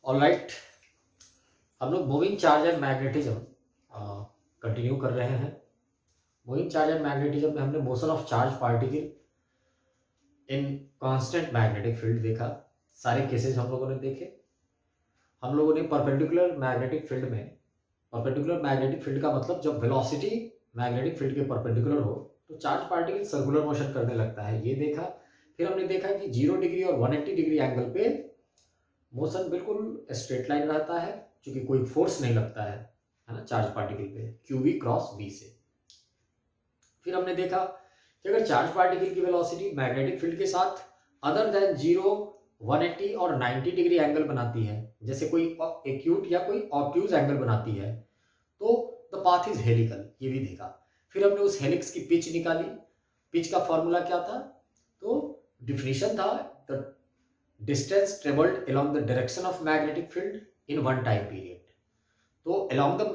Alright, हम लोग moving charge and magnetism continue कर रहे हैं। मूविंग चार्ज एंड मैग्नेटिज्म में हमने motion of charge particle in constant magnetic field देखा। सारे केसेस हम लोगों ने देखे। हम लोगों ने परपेंडिकुलर मैग्नेटिक फील्ड में, परपेंडिकुलर मैग्नेटिक फील्ड का मतलब जब वेलोसिटी मैग्नेटिक फील्ड के परपेंडिकुलर हो तो चार्ज पार्टिकल सर्कुलर मोशन करने लगता है, ये देखा। फिर हमने देखा कि 0 डिग्री और 180 डिग्री एंगल पे मोशन बिल्कुल स्ट्रेट लाइन रहता है, क्योंकि कोई फोर्स नहीं लगता है ना चार्ज पार्टिकल पे, QV क्रॉस V से। फिर हमने देखा कि अगर चार्ज पार्टिकल की वेलोसिटी मैग्नेटिक फील्ड के साथ अदर देन 0, 180 और 90 डिग्री एंगल बनाती है, जैसे कोई एक्यूट या कोई ऑब्ट्यूज एंगल बनाती है, तो द पाथ इज हेलिकल, ये भी देखा। फिर हमने उस हेलिक्स की पिच निकाली। पिच का फॉर्मूला क्या था? तो डिफिनीशन था the distance travelled along the direction of magnetic field in one time period. तो along the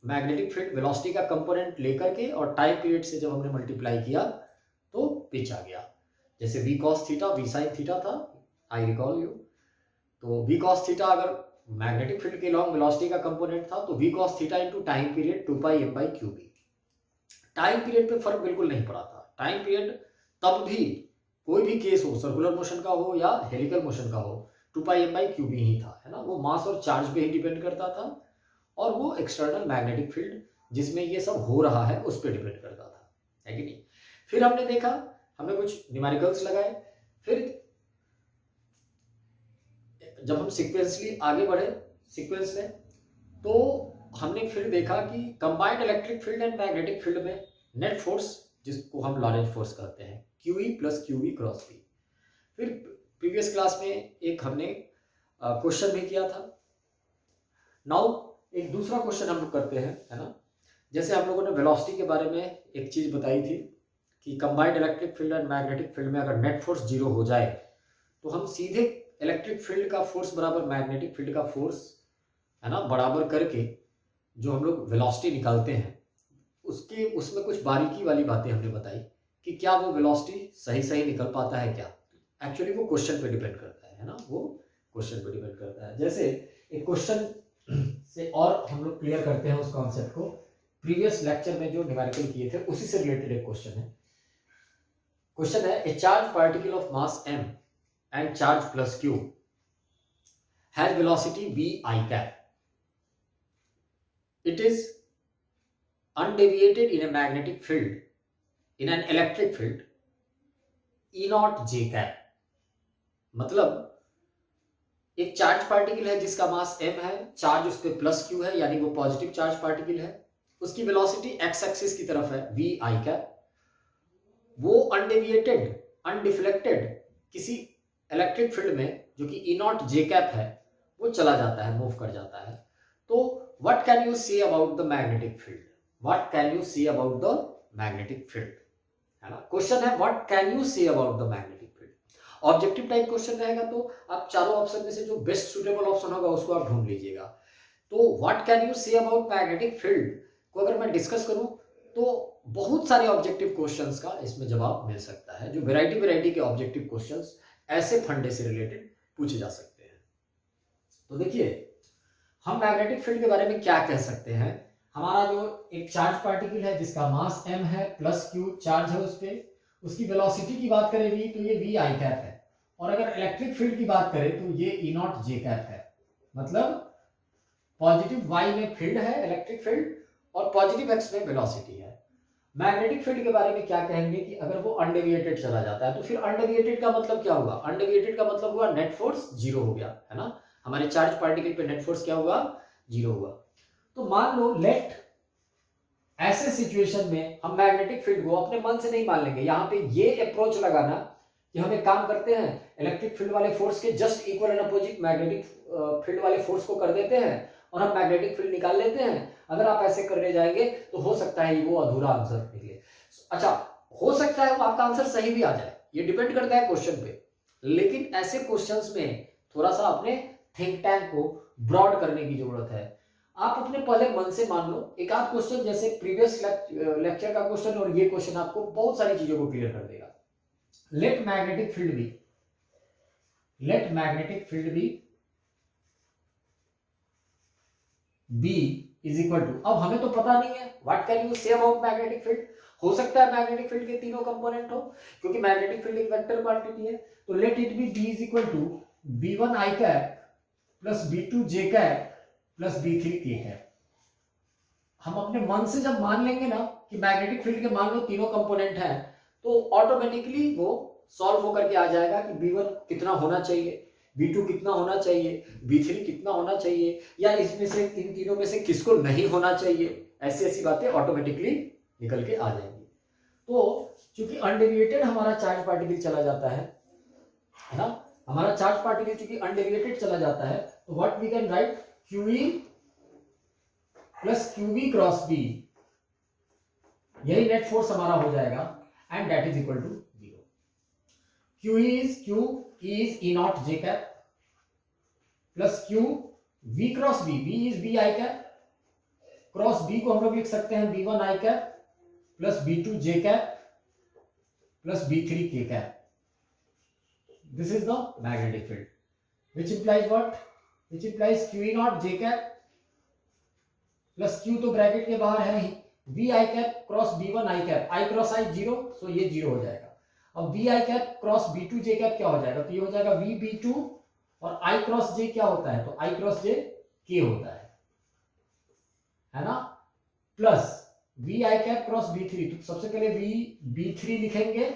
magnetic field velocity का कंपोनेंट लेकर के और टाइम पीरियड से जब हमने मल्टीप्लाई किया तो पिच आ गया। जैसे v cos theta v sin theta था, आई रिकॉल यू। तो v cos थीटा अगर मैग्नेटिक फील्ड के लॉन्ग वेलोसिटी का कंपोनेंट था तो v cos theta into time period 2 pi m by qb। Time period पे फर्क बिल्कुल नहीं पड़ा था। टाइम पीरियड तब भी कोई भी केस हो, सर्कुलर मोशन का हो या हेलिकल मोशन का हो, 2 पाई m by qb ही था, है ना। वो मास और चार्ज पे ही डिपेंड करता था और वो एक्सटर्नल मैग्नेटिक फील्ड जिसमें ये सब हो रहा है उस पर डिपेंड करता था, है कि नहीं। फिर हमने देखा, हमने कुछ न्यूमेरिकल्स लगाए। फिर जब हम सीक्वेंसली आगे बढ़े सीक्वेंस में, तो हमने फिर देखा कि combined electric field and magnetic field में नेट फोर्स, जिसको हम लॉरेंज फोर्स कहते हैं, QE plus QV cross V। फिर प्रीवियस क्लास में एक हमने क्वेश्चन भी किया था। नाउ एक दूसरा क्वेश्चन हम लोग करते हैं, है ना। जैसे हम लोगों ने वेलोसिटी के बारे में एक चीज बताई थी कि combined electric field and magnetic field में अगर नेट फोर्स 0 हो जाए तो हम सीधे इलेक्ट्रिक फील्ड का फोर्स बराबर मैग्नेटिक फील्ड का फोर्स, है ना, बराबर करके जो हम लोग वेलोसिटी निकालते हैं उसके उसमें कुछ बारीकी वाली बातें हमने बताई कि क्या वो वेलोसिटी सही सही निकल पाता है क्या। एक्चुअली वो क्वेश्चन पे डिपेंड करता है ना, वो क्वेश्चन पे डिपेंड करता है। जैसे एक क्वेश्चन से और हम लोग क्लियर करते हैं उस कॉन्सेप्ट को। प्रीवियस लेक्चर में जो न्यूमेरिकल किए थे उसी से रिलेटेड एक क्वेश्चन है। क्वेश्चन है, ए charge particle of mass m and charge plus q has velocity v I cap. It is undeviated in a magnetic field, in an electric field, E naught J cap. मतलब एक charge particle है जिसका मास m है, charge उस पर plus q है, यानी वो पॉजिटिव चार्ज पार्टिकल है। उसकी वेलोसिटी x एक्सिस की तरफ है v I cap। वो अनडेविएटेड, अनडिफ्लेक्टेड किसी इलेक्ट्रिक फील्ड में जो कि E naught J cap है वो चला जाता है, मूव कर जाता है। तो what can you say about the magnetic field? What can you say about the magnetic field? है ना, क्वेश्चन है what can you say about the magnetic field? Objective type question रहेगा तो आप चारों ऑप्शन में से जो बेस्ट सुटेबल ऑप्शन होगा उसको आप ढूंढ लीजिएगा। तो what can you say about magnetic field को अगर मैं डिस्कस करूं तो बहुत सारे ऑब्जेक्टिव क्वेश्चंस का इसमें जवाब मिल सकता है। जो वैरायटी के ऑब्जेक्टिव क्वेश्चंस ऐसे फंडे से रिलेटेड पूछे जा सकते हैं। तो देखिए, हम मैग्नेटिक फील्ड के बारे में क्या कह सकते हैं। हमारा जो एक चार्ज पार्टिकल है जिसका मास m है, प्लस q चार्ज है उस पर, उसकी वेलोसिटी की बात करें v तो ये v I कैप है। और अगर इलेक्ट्रिक फील्ड की बात करें तो ये E naught J कैप है। मतलब पॉजिटिव y में फील्ड है इलेक्ट्रिक फील्ड और पॉजिटिव x में वेलोसिटी है। मैग्नेटिक फील्ड के बारे में क्या कहेंगे कि अगर वो अनडेविएटेड चला जाता है तो फिर अनडेविएटेड का मतलब क्या हुआ? अनडेविएटेड का मतलब हुआ नेट फोर्स 0 हो गया, है ना। हमारे चार्ज पार्टिकल पे नेट फोर्स क्या हुआ? 0 हुआ। तो मान लो लेट ऐसे सिचुएशन में हम मैग्नेटिक फील्ड को अपने मन से नहीं मान लेंगे। यहाँ पे ये अप्रोच लगाना कि हम एक काम करते हैं, इलेक्ट्रिक फील्ड वाले फोर्स के just equal and opposite magnetic field वाले फोर्स को कर देते हैं और हम मैग्नेटिक फील्ड निकाल लेते हैं। अगर आप ऐसे करने जाएंगे तो हो सकता है वो अधूरा आंसर निकले। अच्छा, हो सकता है वो आपका आंसर सही भी आ जाए, ये डिपेंड करता है क्वेश्चन पे। लेकिन ऐसे क्वेश्चंस में थोड़ा सा अपने थिंक टैंक को ब्रॉड करने की जरूरत है। आप अपने पहले मन से मान लो एक आध क्वेश्चन, जैसे प्रीवियस लेक्चर का क्वेश्चन और ये क्वेश्चन आपको बहुत सारी चीजों को क्लियर कर देगा। Let magnetic field B B is equal to, अब हमें तो पता नहीं है what can you say about magnetic field. हो सकता है मैग्नेटिक फील्ड के तीनों कंपोनेंट हो, क्योंकि मैग्नेटिक फील्ड एक वेक्टर क्वांटिटी है। तो let it be B is equal to b1 i cap plus b2 j cap plus b3 k cap. हम अपने मन से जब मान लेंगे ना कि मैग्नेटिक फील्ड के मान लो तीनों कंपोनेंट हैं, तो ऑटोमेटिकली वो सॉल्व होकर के आ जाएगा कि b1 कितना होना चाहिए, b2 कितना होना चाहिए, b3 कितना होना चाहिए, या इसमें से इन तीनों में से किसको नहीं होना चाहिए। ऐसी ऐसी बातें ऑटोमेटिकली निकल के आ जाएंगी। तो चूंकि अनडेविएटेड हमारा चार्ज पार्टिकल चला जाता है ना, हमारा चार्ज पार्टिकल चूंकि अनडेविएटेड चला जाता है, तो what we can write QE plus QV cross B, यही नेट फोर्स हमारा हो जाएगा, and that is equal to 0। QE is Q, E is E not J cap plus Q V cross B, V is B I cap, cross B को हम लोग लिख सकते हैं B1 I cap plus B2 J cap plus B3 K cap. This is the magnetic field, which implies what? Which implies QE not J cap plus Q तो bracket के बाहर है ही, V I cap cross B1 I cap, I cross I 0, सो ये 0 हो जाएगा। अब V I cap cross B2 J cap क्या हो जाएगा, तो ये हो जाएगा V B2, और I क्रॉस J क्या होता है, तो I क्रॉस J K होता है ना, plus V I cap cross B3, तो सबसे पहले V B3 लिखेंगे,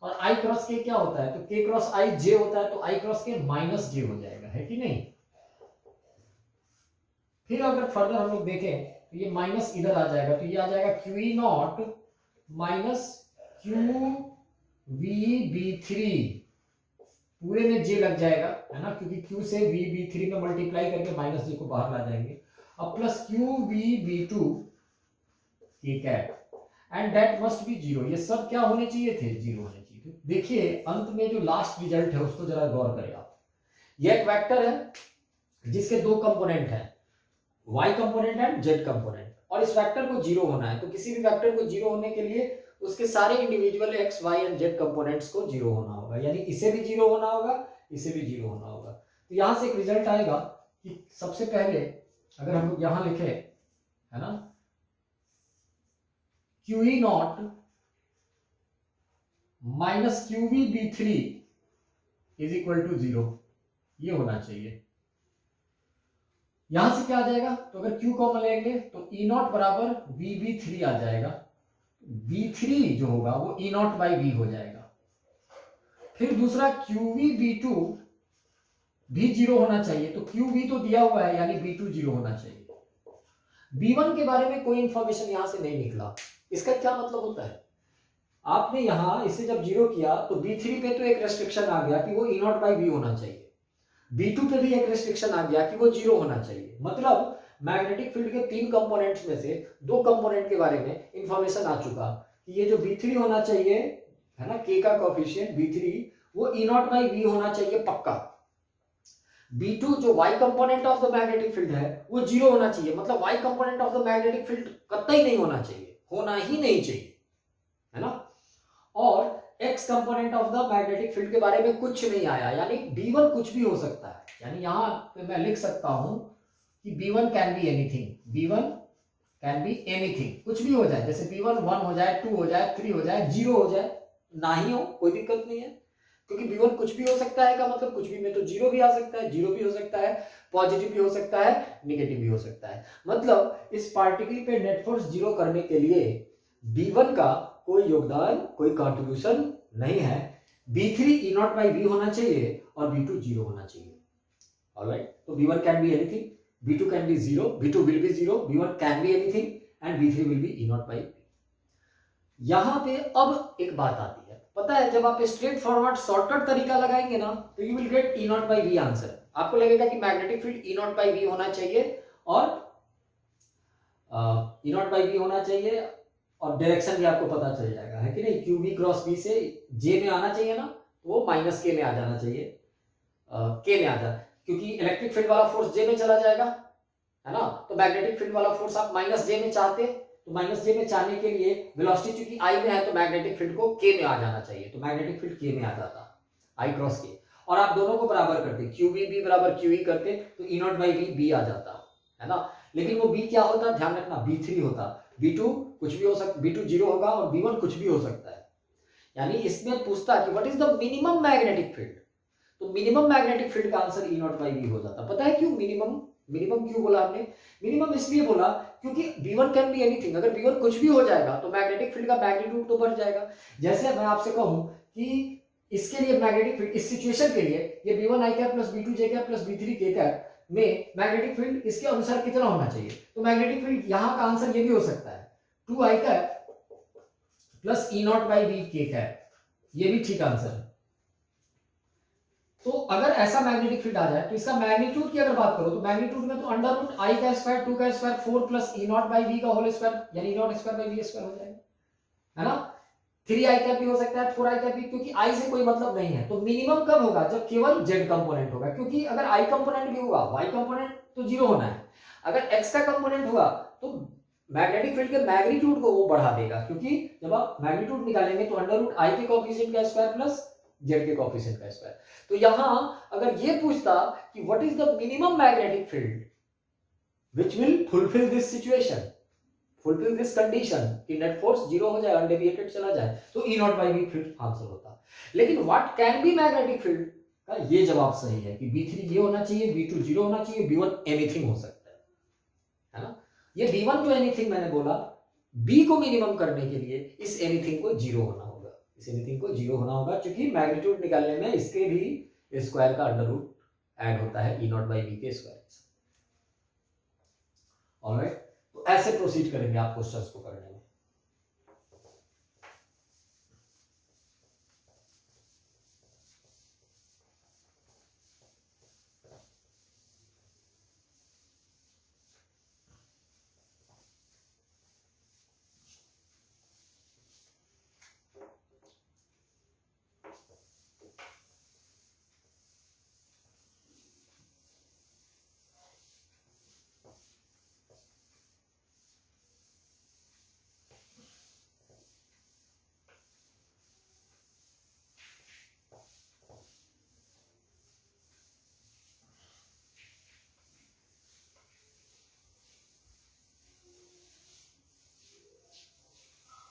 और I क्रॉस K क्या होता है, तो K क्रॉस I J होता है, तो I cross K minus J हो जाएगा, है कि नहीं। फिर अगर फर्दर हम लोग देखें तो ये माइनस इधर आ जाएगा, तो ये आ जाएगा QE नॉट माइनस QVB3, पूरे में J लग जाएगा, है ना, क्योंकि Q से VB3 में मल्टीप्लाई करके माइनस J को बाहर ला जाएंगे। अब plus QVB2 K cap, and that must be 0। ये सब क्या होने चाहिए थे, 0 होने चाहिए थे। देखिए अंत में जो लास्ट रिजल्ट है उसको जरा गौर करें आप। ये एक वेक्टर है जिसके दो कंपोनेंट हैं, y component and z component, और इस वेक्टर को 0 होना है। तो किसी भी वेक्टर को 0 होने के लिए उसके सारे individual x, y and z components को 0 होना होगा, यानी इसे भी 0 होना होगा, इसे भी 0 होना होगा। तो यहां से एक रिजल्ट आएगा कि सबसे पहले अगर हम लोग यहां लिखे, है ना, QE not minus QVB3 is equal to 0, ये होना चाहिए। यहां से क्या आ जाएगा, तो अगर Q कॉमन लेंगे तो E नॉट बराबर VB3 आ जाएगा, B3 जो होगा वो E नॉट बाई V हो जाएगा। फिर दूसरा QVB2 भी 0 होना चाहिए, तो QV तो दिया हुआ है, यानी B2 0 होना चाहिए। B1 के बारे में कोई इंफॉर्मेशन यहां से नहीं निकला। इसका क्या मतलब होता है, आपने यहां इसे जब 0 किया तो B3 पे तो एक रेस्ट्रिक्शन आ गया कि वो E नॉट बाई V होना चाहिए, B2 पे भी एक रेस्ट्रिक्शन आ गया कि वो 0 होना चाहिए। मतलब मैग्नेटिक फील्ड के 3 कंपोनेंट्स में से 2 कंपोनेंट के बारे में इंफॉर्मेशन आ चुका कि ये जो B3 होना चाहिए, है ना, K का कोएफिशिएंट B3 वो E नॉट बाई V होना चाहिए पक्का। B2 जो Y component of the magnetic field है वो 0 होना चाहिए, मतलब Y component of the magnetic field कतई नहीं होना चाहिए, होना ही नहीं चाहिए, है ना। और X component of the magnetic field के बारे में कुछ नहीं आया, यानी B1 कुछ भी हो सकता है। यानी यहां पे मैं लिख सकता हूं कि B1 can be anything, B1 can be anything, कुछ भी हो जाए, जैसे B1 1 हो जाए, 2 हो जाए, 3 हो जाए, 0 हो जाए, ना ही हो, कोई दिक्कत नहीं है, क्योंकि B1 कुछ भी हो सकता है का मतलब कुछ भी में तो 0 भी आ सकता है, 0 भी हो सकता है, पॉजिटिव भी हो सकता है, नेगेटिव भी हो सकता है। मतलब इस पार्टिकल पे नेट फोर्स 0 करने के लिए B1 का कोई योगदान, कोई कंट्रीब्यूशन नहीं है। B3 E not by V होना चाहिए और B2 0 होना चाहिए। ऑलराइट, तो B1 can be anything, B2 can be 0, B2 will be 0, B1 can be anything and B3 will be E not by V। यहां पे अब एक बात आती है, पता है, जब आप स्ट्रेट फॉरवर्ड शॉर्टकट तरीका लगाएंगे ना तो you will get E not by V answer. आपको लगेगा कि magnetic field E not by V होना चाहिए और E नॉट बाई V होना चाहिए, और डायरेक्शन भी आपको पता चल जाएगा, है कि नहीं। QV क्रॉस B से J में आना चाहिए ना, तो वो माइनस K में आ जाना चाहिए, K में आ जाए, क्योंकि इलेक्ट्रिक फील्ड वाला फोर्स J में चला जाएगा, है ना। तो मैग्नेटिक फील्ड वाला फोर्स आप माइनस J में चाहते, तो माइनस J में चाहने के लिए वेलोसिटी चूंकि I में है तो मैग्नेटिक फील्ड को K में आ जाना चाहिए, तो मैग्नेटिक फील्ड K में आ जाता, I क्रॉस K, और आप दोनों को बराबर करते, QV भी बराबर QE करते तो E not by V B आ जाता, है ना। लेकिन वो बी क्या होता, ध्यान रखना, B3 होता। B2 कुछ भी हो सकता, B2 0 होगा और B1 कुछ भी हो सकता है। यानी इसमें पूछता कि what is the minimum magnetic field, तो मिनिमम मैग्नेटिक फील्ड का answer E not by B हो जाता। पता है क्यों मिनिमम, मिनिमम क्यों बोला हमने? मिनिमम इसलिए बोला क्योंकि B1 कैन बी एनीथिंग, अगर B1 कुछ भी हो जाएगा तो मैग्नेटिक फील्ड का मैग्नीट्यूड तो बढ़ जाएगा। जैसे मैं आपसे कहूं कि इसके लिए मैग्नेटिक फील्ड, इस सिचुएशन के लिए ये B1 आई कैप प्लस B2 जे कैप प्लस B3 के कैप में मैग्नेटिक फील्ड इसके अनुसार कितना होना चाहिए, तो मैग्नेटिक फील्ड यहां का आंसर ये भी हो सकता है 2 I cap plus E not by B के कैप, ये भी ठीक आंसर है। तो अगर ऐसा मैग्नेटिक फील्ड आ जाए तो इसका मैग्नीट्यूड की अगर बात करो तो मैग्नीट्यूड में तो अंडर रूट आई का स्क्वायर 2 का square 4 plus E naught by B का होल स्क्वायर यानी E naught square by B square हो जाएगा, है ना। 3 आई कैप भी हो सकता है, 4 आई कैप भी, क्योंकि आई से कोई मतलब नहीं है। तो मिनिमम कब होगा, जब केवल जेड कंपोनेंट होगा, क्योंकि अगर आई कंपोनेंट भी होगा वाई कंपोनेंट तो जीरो होना है। अगर एक्स का कंपोनेंट हुआ तो मैग्नेटिक फील्ड के मैग्नीट्यूड को वो बढ़ा देगा, क्योंकि जब आप मैग्नीट्यूड निकालेंगे तो अंडर रूट आई के कोएफिशिएंट का स्क्वायर प्लस जेड के कोएफिशिएंट का स्क्वायर। तो यहां अगर ये पूछता कि what is the minimum magnetic field which will fulfil this situation, fulfil this condition कि नेट फोर्स जीरो हो जाए, अनडेविएटेड चला जाए, तो E not by B field answer होता। लेकिन what can be magnetic field का ये जवाब सही है कि B3 ये होना चाहिए, B2 जीरो होना चाहिए, B1 एनीथिंग हो सकता है ना। ये B1 जो एनीथिंग मैंने बोला, B को मिनिमम करने के लिए इस एनीथिंग को जीरो होना होगा, इस एनीथिंग को जीरो होना होगा, क्योंकि मैग्नीट्यूड निकालने में इसके भी स्क्वायर का अंडर रूट ऐड होता है E नॉट बाई बी के स्क्वायर। ऑलराइट, तो ऐसे प्रोसीड करेंगे आप क्वेश्चंस को करने में।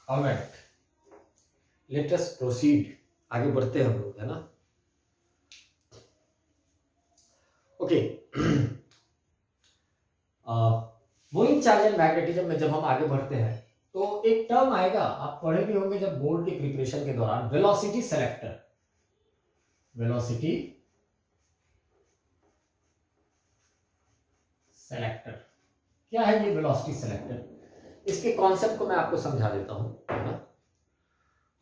ऑलराइट, लेट अस प्रोसीड, आगे बढ़ते हैं हम लोग, है ना। Okay, moving charge and magnetism में जब हम आगे बढ़ते हैं तो एक टर्म आएगा, आप पढ़े भी होंगे जब बोर्ड की प्रिपरेशन के दौरान, वेलोसिटी सेलेक्टर। वेलोसिटी सेलेक्टर क्या है ये वेलोसिटी सेलेक्टर? इसके कॉन्सेप्ट को मैं आपको समझा देता हूं, है ना।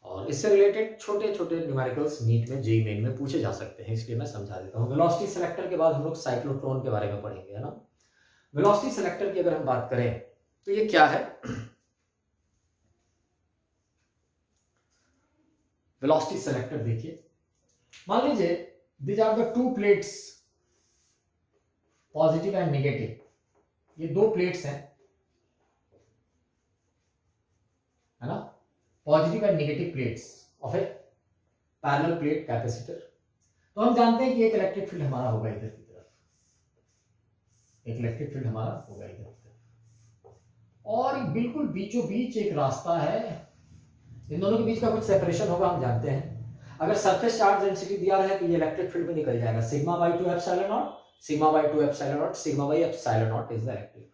और इससे रिलेटेड छोटे छोटे न्यूमेरिकल्स नीट में, जेईई मेन में पूछे जा सकते हैं, इसलिए मैं समझा देता हूं। वेलोसिटी सेलेक्टर के बाद हम लोग साइक्लोट्रॉन के बारे में पढ़ेंगे, है ना। वेलोसिटी सेलेक्टर की अगर हम बात करें तो ये क्या है? वेलोसिटी सेलेक्टर देखिए, मान लीजिए these are the two plates, positive and negative, ये दो प्लेट्स हैं, है ना, positive and negative plates of a parallel plate capacitor. तो हम जानते हैं कि एक इलेक्ट्रिक फील्ड हमारा होगा इधर की तरफ, एक इलेक्ट्रिक फील्ड हमारा होगा इधर की तरफ, और बिल्कुल बीचों बीच एक रास्ता है, इन दोनों के बीच का कुछ सेपरेशन होगा, हम जानते हैं। अगर सरफेस चार्ज डेंसिटी दिया है तो ये इलेक्ट्रिक फील्ड में निकल जाएगा, sigma by 2 epsilon not, sigma by 2 epsilon not, sigma by epsilon not is the electric field.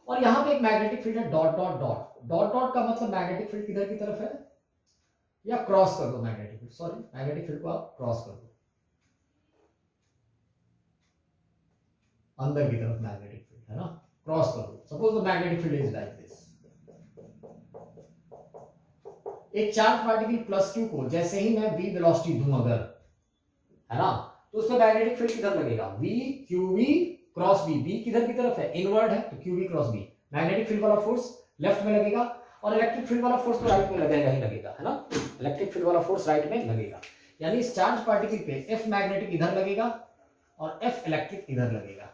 और यहाँ पे एक मैग्नेटिक फील्ड है, dot dot dot. Dot dot का मतलब मैग्नेटिक फील्ड किधर की तरफ है, या क्रॉस कर दो magnetic field, sorry magnetic field को आप क्रॉस कर दो, अंदर की तरफ मैग्नेटिक फील्ड, है ना, क्रॉस कर दो। Suppose the magnetic field is like this. एक चार्ज पार्टिकल प्लस क्यू को जैसे ही मैं v वेलोसिटी दूं अगर, है ना, तो उसमें मैग्नेटिक फील्ड किधर लगेगा, v qv cross b। b किधर की तरफ है, इनवर्ड है, तो qv cross b। Magnetic field वाला फोर्स लेफ्ट में लगेगा, और इलेक्ट्रिक फील्ड वाला फोर्स तो राइट में लगेगा ही लगेगा, है ना। इलेक्ट्रिक फील्ड वाला फोर्स राइट में लगेगा, यानी इस चार्ज पार्टिकल पे F मैग्नेटिक इधर लगेगा और F इलेक्ट्रिक इधर लगेगा,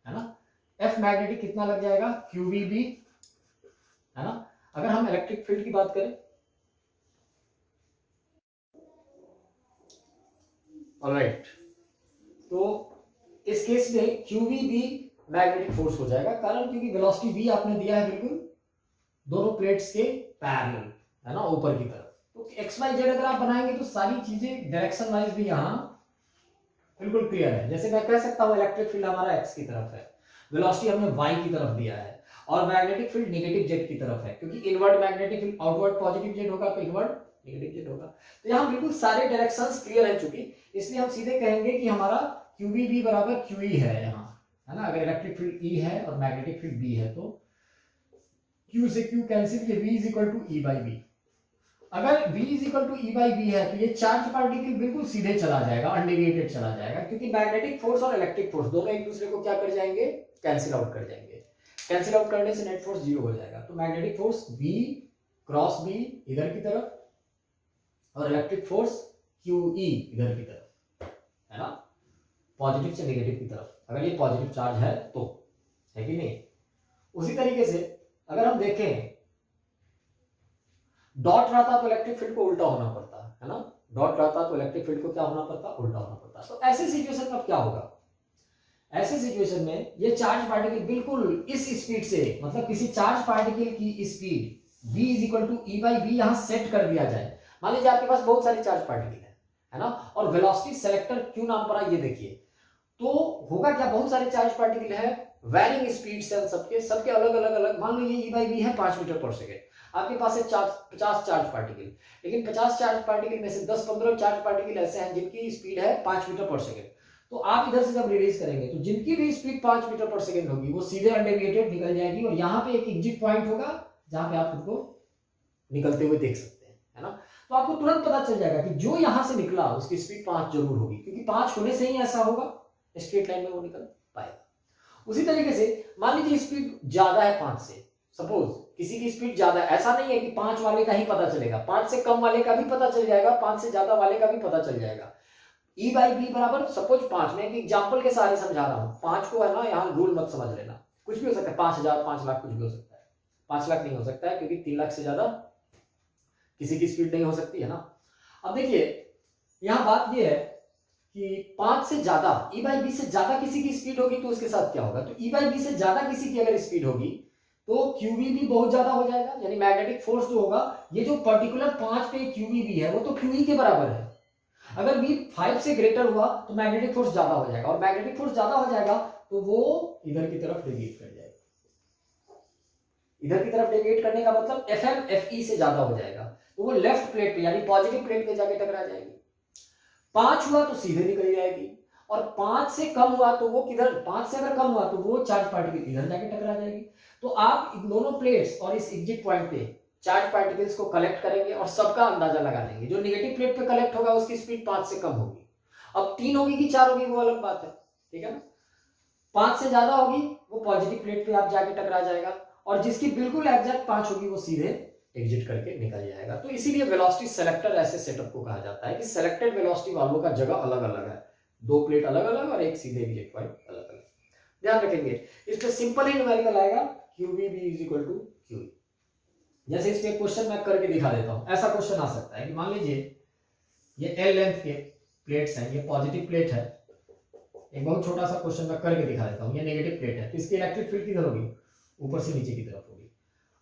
है ना। F मैग्नेटिक कितना लग जाएगा, qvb, है ना। अगर हम इलेक्ट्रिक फील्ड की बात करें, ऑलराइट, तो इस केस में qvb मैग्नेटिक फोर्स हो जाएगा, कारण क्योंकि वेलोसिटी v आपने दिया है बिल्कुल दोनों प्लेट्स के पैरेलल, है ना, ऊपर की तरफ। तो एक्स वाई जेड अगर आप बनाएंगे तो सारी चीजें डायरेक्शन वाइज भी यहाँ बिल्कुल क्लियर है। जैसे मैं कह सकता हूँ इलेक्ट्रिक फील्ड हमारा एक्स की तरफ है, वेलोसिटी हमने वाई की तरफ दिया है, और मैग्नेटिक फील्ड नेगेटिव जेड की तरफ है, क्योंकि inward magnetic field outward positive Z होगा तो इनवर्ड नेगेटिव जेड होगा। तो यहाँ बिल्कुल सारे डायरेक्शंस क्लियर है चुकी, इसलिए हम सीधे कहेंगे कि हमारा QB बराबर QE है यहाँ, है ना। अगर इलेक्ट्रिक फील्ड E है और मैग्नेटिक फील्ड B है तो Q से Q कैंसिल, ये V is equal to E by B. अगर V is equal to E by B है तो ये चार्ज पार्टिकल बिल्कुल सीधे चला जाएगा, अनडेविएटेड चला जाएगा, क्योंकि मैग्नेटिक फोर्स और इलेक्ट्रिक फोर्स दोनों एक दूसरे को क्या कर जाएंगे, कैंसिल आउट कर जाएंगे। कैंसिल आउट करने से नेट फोर्स 0 हो जाएगा। तो magnetic force V cross B इधर की तरफ, और इलेक्ट्रिक फोर्स QE इधर की तरफ, है ना, पॉजिटिव से नेगेटिव की तरफ, अगर ये पॉजिटिव चार्ज है तो, है कि नहीं। उसी तरीके से अगर हम देखें डॉट रहता तो इलेक्ट्रिक फील्ड को उल्टा होना पड़ता, है ना, डॉट रहता तो इलेक्ट्रिक फील्ड को क्या होना पड़ता, उल्टा होना पड़ता। तो ऐसे सिचुएशन में क्या होगा, ऐसे सिचुएशन में ये चार्ज पार्टिकल बिल्कुल इस स्पीड से, मतलब किसी चार्ज पार्टिकल की speed v is equal to E by B यहां सेट कर दिया जाए। मान लीजिए आपके पास बहुत सारे चार्ज पार्टिकल है ना, और वेलोसिटी सेलेक्टर क्यों नाम पड़ा ये देखिए, तो होगा क्या, बहुत सारे चार्ज पार्टिकल है, वैरिंग स्पीड से, सबके अलग अलग, मान लो ये E बाई बी है 5 मीटर पर सेकेंड, आपके पास है 50 चार्ज पार्टिकल, लेकिन 50 चार्ज पार्टिकल में से 10-15 चार्ज पार्टिकल ऐसे हैं जिनकी स्पीड है 5 मीटर पर सेकेंड। तो आप इधर से जब रिलीज करेंगे तो जिनकी भी स्पीड 5 मीटर पर सेकेंड होगी वो सीधे अनडेविएटेड निकल जाएगी, और यहाँ पे एक एग्जिट पॉइंट होगा जहां पे आप उनको निकलते हुए देख सकते हैं, है ना। तो आपको तुरंत पता चल जाएगा कि जो यहां से निकला उसकी स्पीड 5 जरूर होगी, क्योंकि 5 होने से ही ऐसा होगा, स्ट्रेट लाइन में वो निकल पाएगा। उसी तरीके से मान लीजिए स्पीड ज्यादा है 5 से, सपोज किसी की स्पीड ज्यादा है, ऐसा नहीं है कि 5 वाले का ही पता चलेगा, 5 से कम वाले का भी पता चल जाएगा, 5 से ज्यादा वाले का भी पता चल जाएगा। E बाई बी बराबर सपोज 5, मैं एक एग्जाम्पल के सहारे समझा रहा हूं, 5 को है ना, यहाँ रूल मत समझ लेना, कुछ भी हो सकता है, 5,000 5 लाख कुछ भी हो सकता है, 5 लाख नहीं हो सकता है, क्योंकि 3 लाख से ज्यादा किसी की स्पीड नहीं हो सकती, है ना। अब देखिए यहाँ बात यह है कि 5 से ज्यादा E बाई बी से ज्यादा किसी की स्पीड होगी तो उसके साथ क्या होगा, तो E बाई बी से ज्यादा किसी की अगर स्पीड होगी तो QB भी बहुत ज्यादा हो जाएगा, यानी मैग्नेटिक फोर्स जो होगा, ये जो पर्टिकुलर 5 पे QB भी है वो तो QE के बराबर है। अगर V 5 से ग्रेटर हुआ तो मैग्नेटिक फोर्स ज्यादा हो जाएगा, और मैग्नेटिक फोर्स ज्यादा हो जाएगा तो वो इधर की तरफ डेविएट कर जाएगा। इधर की तरफ डेविएट करने का मतलब FM FE से ज्यादा हो जाएगा, तो वो लेफ्ट प्लेट पे यानी पॉजिटिव प्लेट पे जाके टकरा जाएगी। 5 हुआ तो सीधे निकल जाएगी, और 5 से कम हुआ तो वो किधर, 5 से अगर कम हुआ तो वो चार्ज पार्टिकल इधर जाके टकरा जाएगी। तो आप इन दोनों प्लेट्स और इस एग्जिट पॉइंट पे चार्ज पार्टिकल्स को कलेक्ट करेंगे और सबका अंदाजा लगा लेंगे। जो नेगेटिव प्लेट पे कलेक्ट होगा उसकी स्पीड 5 से कम होगी, अब 3 होगी कि 4 होगी वो अलग बात है, ठीक है ना। 5 से ज्यादा होगी वो पॉजिटिव प्लेट पे आप जाके टकरा जाएगा, और जिसकी बिल्कुल एग्जैक्ट 5 होगी वो सीधे एग्जिट करके निकल जाएगा। तो इसीलिए वेलोसिटी सेलेक्टर ऐसे सेटअप को कहा जाता है कि सेलेक्टेड वेलोसिटी वालों का जगह अलग अलग है, 2 प्लेट अलग अलग और एक सीधे एग्जिट पॉइंट अलग अलग। ध्यान रखेंगे, इस पे सिंपल ही न्यूमेरिकल आएगा, QVB is equal to QE। जैसे इस पे क्वेश्चन मैं करके दिखा देता हूं, ऐसा क्वेश्चन आ सकता है कि मान लीजिए ये L लेंथ के प्लेट्स हैं, ये पॉजिटिव प्लेट है, एक बहुत छोटा सा क्वेश्चन मैं करके दिखा देता हूं, ये नेगेटिव प्लेट है, तो इसकी इलेक्ट्रिक फील्ड किधर होगी, ऊपर से नीचे की तरफ होगी,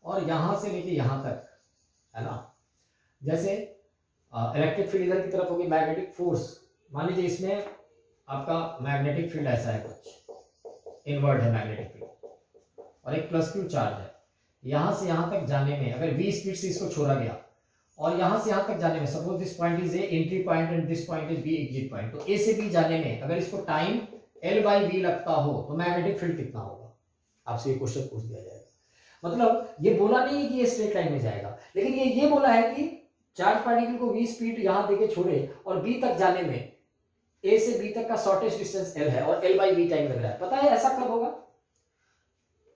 और यहां से लेके यहां तक, है ना। जैसे इलेक्ट्रिक फील्ड इधर की तरफ होगी, मैग्नेटिक फोर्स, मान लीजिए इसमें आपका मैग्नेटिक फील्ड ऐसा है, कुछ इनवर्ड है मैग्नेटिक फील्ड, और एक प्लस Q चार्ज है, यहां से यहां तक जाने में अगर V स्पीड से इसको छोड़ा गया, और यहां से यहां तक जाने में suppose this point is A entry point and this point is B exit point, तो A से B जाने में अगर इसको टाइम L बाई V लगता हो तो मैग्नेटिक फील्ड कितना होगा, आपसे ये क्वेश्चन पूछ दिया जाएगा। मतलब ये बोला नहीं है कि ये स्ट्रेट लाइन में जाएगा, लेकिन ये बोला है कि चार्ज पार्टिकल को V स्पीड यहां देके छोड़े और B तक जाने में A से B तक का शॉर्टेस्ट डिस्टेंस L है और L बाई V टाइम लग रहा है। पता है ऐसा कब होगा,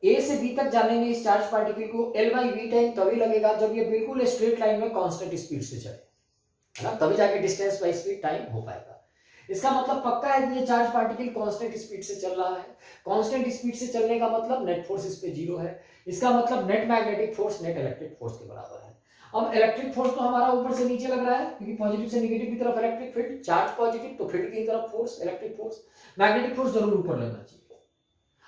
A से B तक जाने में इस चार्ज पार्टिकल को L बाई V टाइम तभी लगेगा जब ये बिल्कुल स्ट्रेट लाइन में कांस्टेंट स्पीड से चले, है ना, तभी जाके डिस्टेंस बाई स्पीड टाइम हो पाएगा। इसका मतलब पक्का है कि ये चार्ज पार्टिकल कांस्टेंट स्पीड से चल रहा है, कांस्टेंट स्पीड से चलने का मतलब नेट फोर्स इस पे 0 है, इसका मतलब net magnetic force net electric force के बराबर है। अब इलेक्ट्रिक फोर्स तो हमारा ऊपर से नीचे लग रहा है, क्योंकि पॉजिटिव से नेगेटिव की तरफ इलेक्ट्रिक फील्ड, चार्ज पॉजिटिव तो फील्ड की तरफ force electric force, magnetic force जरूर ऊपर लगना चाहिए।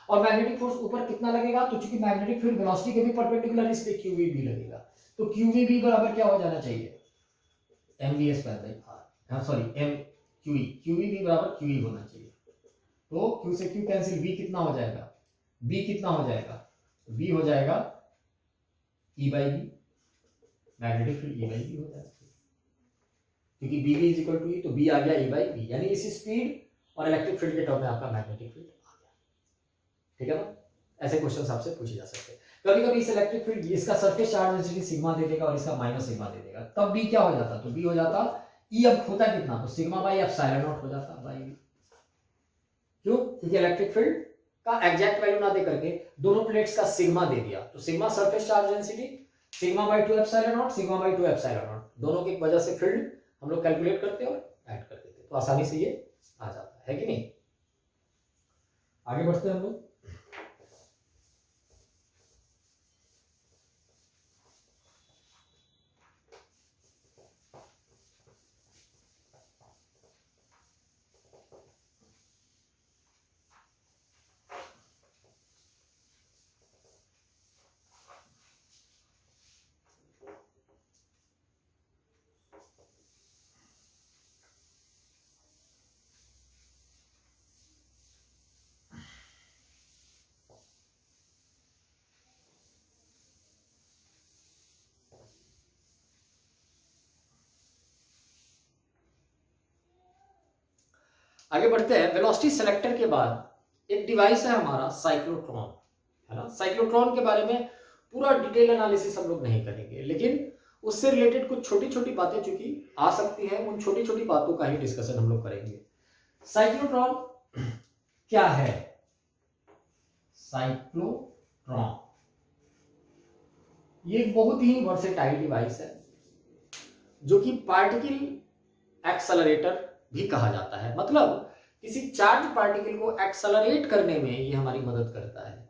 और मैग्नेटिक फोर्स ऊपर कितना लगेगा, तो चूंकि मैग्नेटिक फील्ड वेलोसिटी के भी परपेंडिकुलर, इसलिए क्यूवी भी लगेगा। तो क्यूवी भी बराबर क्या हो जाना चाहिए, mv²/r, हाँ सॉरी m क्यूवी भी बराबर क्यूई होना चाहिए। तो क्यू से क्यू कैंसिल, v कितना हो जाएगा, b कितना हो जाएगा, b हो जाएगा E/v, मैग्नेटिक फील्ड E/v हो जाएगा, क्योंकि bv is equal to E, तो b आ गया E/v, यानी इस स्पीड और इलेक्ट्रिक फील्ड के टर्म में आपका मैग्नेटिक फील्ड आ गया। ठीक है ना, ऐसे क्वेश्चन आपसे पूछे जा सकते हैं। कभी कभी इस इलेक्ट्रिक फील्ड, इसका सरफेस चार्ज डेंसिटी सिग्मा दे देगा और इसका माइनस सिग्मा दे देगा, तब b क्या हो जाता, तो b हो जाता E, अब होता कितना, तो सिग्मा बाई एप्सिलॉन नॉट हो जाता बाई v। क्यों, क्योंकि इलेक्ट्रिक फील्ड का एग्जैक्ट वैल्यू ना दे करके दोनों प्लेट्स का सिग्मा दे दिया, तो sigma surface charge density, sigma by 2 epsilon not, sigma by 2 epsilon not, दोनों की वजह से फील्ड हम लोग कैलकुलेट करते हैं और ऐड कर देते हैं, तो आसानी से ये आ जाता है कि नहीं। आगे बढ़ते हैं हम लोग। आगे बढ़ते हैं। वेलोसिटी सिलेक्टर के बाद एक डिवाइस है हमारा साइक्लोट्रॉन, है ना। साइक्लोट्रॉन के बारे में पूरा डिटेल एनालिसिस हम लोग नहीं करेंगे, लेकिन उससे रिलेटेड कुछ छोटी छोटी बातें चूंकि आ सकती है, उन छोटी छोटी बातों का ही डिस्कशन हम लोग करेंगे। साइक्लोट्रॉन क्या है, साइक्लोट्रॉन ये एक बहुत ही वर्सेटाइल डिवाइस है, जो कि पार्टिकल एक्सेलरेटर भी कहा जाता है। मतलब किसी चार्ज पार्टिकल को एक्सेलरेट करने में ये हमारी मदद करता है।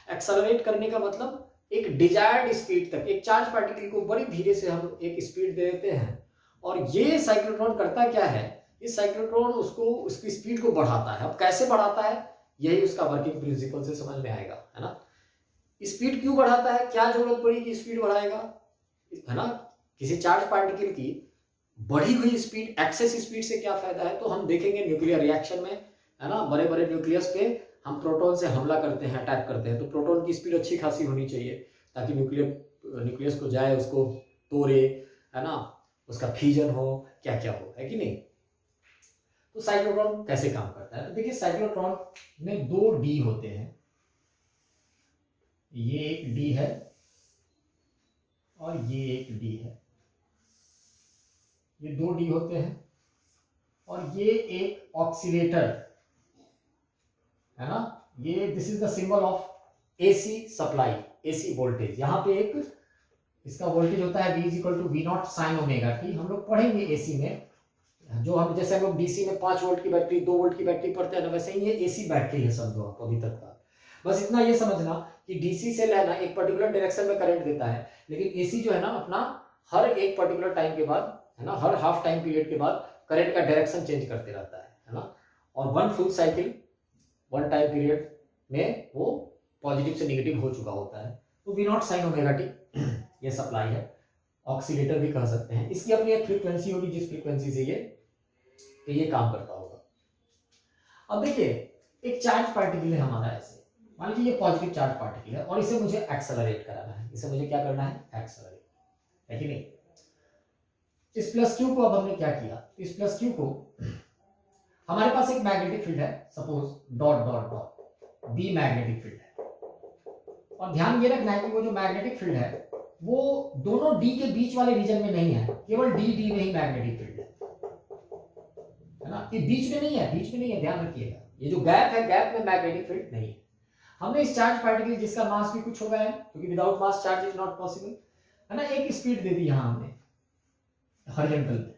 एक्सेलरेट करने का मतलब एक डिजायर्ड स्पीड तक, एक चार्ज पार्टिकल को बड़ी धीरे से हम एक स्पीड दे देते हैं, और ये साइक्लोट्रॉन करता क्या है, ये साइक्लोट्रॉन उसको उसकी स्पीड को बढ़ाता है। अब कैसे बढ़ाता है, यही उसका वर्किंग प्रिंसिपल से समझ में आएगा, है ना। स्पीड क्यों बढ़ाता है, क्या जरूरत पड़ी कि स्पीड बढ़ाएगा, है ना। किसी चार्ज पार्टिकल की बढ़ी हुई स्पीड, एक्सेस स्पीड से क्या फायदा है, तो हम देखेंगे न्यूक्लियर रिएक्शन में, है ना। बड़े बड़े न्यूक्लियस पे हम प्रोटॉन से हमला करते हैं, अटैक करते हैं, तो प्रोटॉन की स्पीड अच्छी खासी होनी चाहिए ताकि न्यूक्लियस को जाए, उसको तोड़े, है ना, उसका फ्यूजन हो, क्या क्या हो, है कि नहीं। तो साइक्लोट्रॉन कैसे काम करता है, तो देखिए साइक्लोट्रॉन में 2 डी होते हैं, ये एक डी है और ये एक डी है, ये 2 डी होते हैं, और ये एक ऑक्सीलेटर, है ना। ये this is the symbol of AC supply, AC voltage. यहां पे एक इसका वोल्टेज होता है V equal to V0 sine omega T. हम लोग पढ़ेंगे एसी में, जो हम जैसे हम लोग डीसी में 5 वोल्ट की बैटरी, 2 वोल्ट की बैटरी पढ़ते हैं ना, वैसे ही ये एसी बैटरी है, समझो आप अभी तक का। बस इतना ये समझना कि डीसी से लेना एक पर्टिकुलर डायरेक्शन में करंट देता है, लेकिन एसी जो है ना अपना हर एक पर्टिकुलर टाइम के बाद, है ना, हर हाफ टाइम पीरियड के बाद करंट का डायरेक्शन चेंज करते रहता है ना। और 1 फुल साइकिल 1 टाइम पीरियड में वो पॉजिटिव से नेगेटिव हो चुका होता है। तो V0 साइन ओमेगा टी ये सप्लाई है, ऑक्सीलेटर भी कह सकते हैं। इसकी अपनी एक फ्रीक्वेंसी होगी जिस फ्रीक्वेंसी से ये काम करता होगा। अब देखिए एक चार्ज पार्टिकल है हमारा, ऐसे मान लीजिए ये पॉजिटिव चार्ज पार्टिकल है और इसे मुझे एक्सेलरेट कराना है, इसे मुझे क्या करना है, एक्सेलरेट, है कि नहीं। इस प्लस क्यू को अब हमने क्या किया, इस प्लस क्यू को हमारे पास एक मैग्नेटिक फील्ड है, suppose dot dot dot B magnetic field है, और ध्यान ये रखना है कि वो जो मैग्नेटिक फील्ड है वो दोनों डी के बीच वाले रीजन में नहीं है, केवल डी में ही मैग्नेटिक फील्ड है ना। ये बीच में नहीं है, बीच में नहीं है, ध्यान रखिएगा। ये जो गैप है, गैप में मैग्नेटिक फील्ड नहीं है। हमने इस चार्ज पार्टिकल जिसका मास भी कुछ होगा है, क्योंकि without mass charge is not possible, है ना, एक स्पीड दे दी यहां हमने हॉरिजॉन्टल में,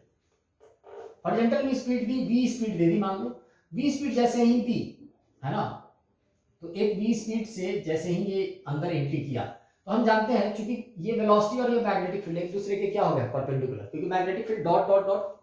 हॉरिजॉन्टल में स्पीड दी, v स्पीड दे दी, मान लो v स्पीड जैसे ही दी, है ना, तो एक v स्पीड से जैसे ही ये अंदर एंट्री किया, तो हम जानते हैं क्योंकि ये वेलोसिटी और ये मैग्नेटिक फील्ड एक दूसरे के क्या हो गया, परपेंडिकुलर, क्योंकि magnetic field dot dot dot,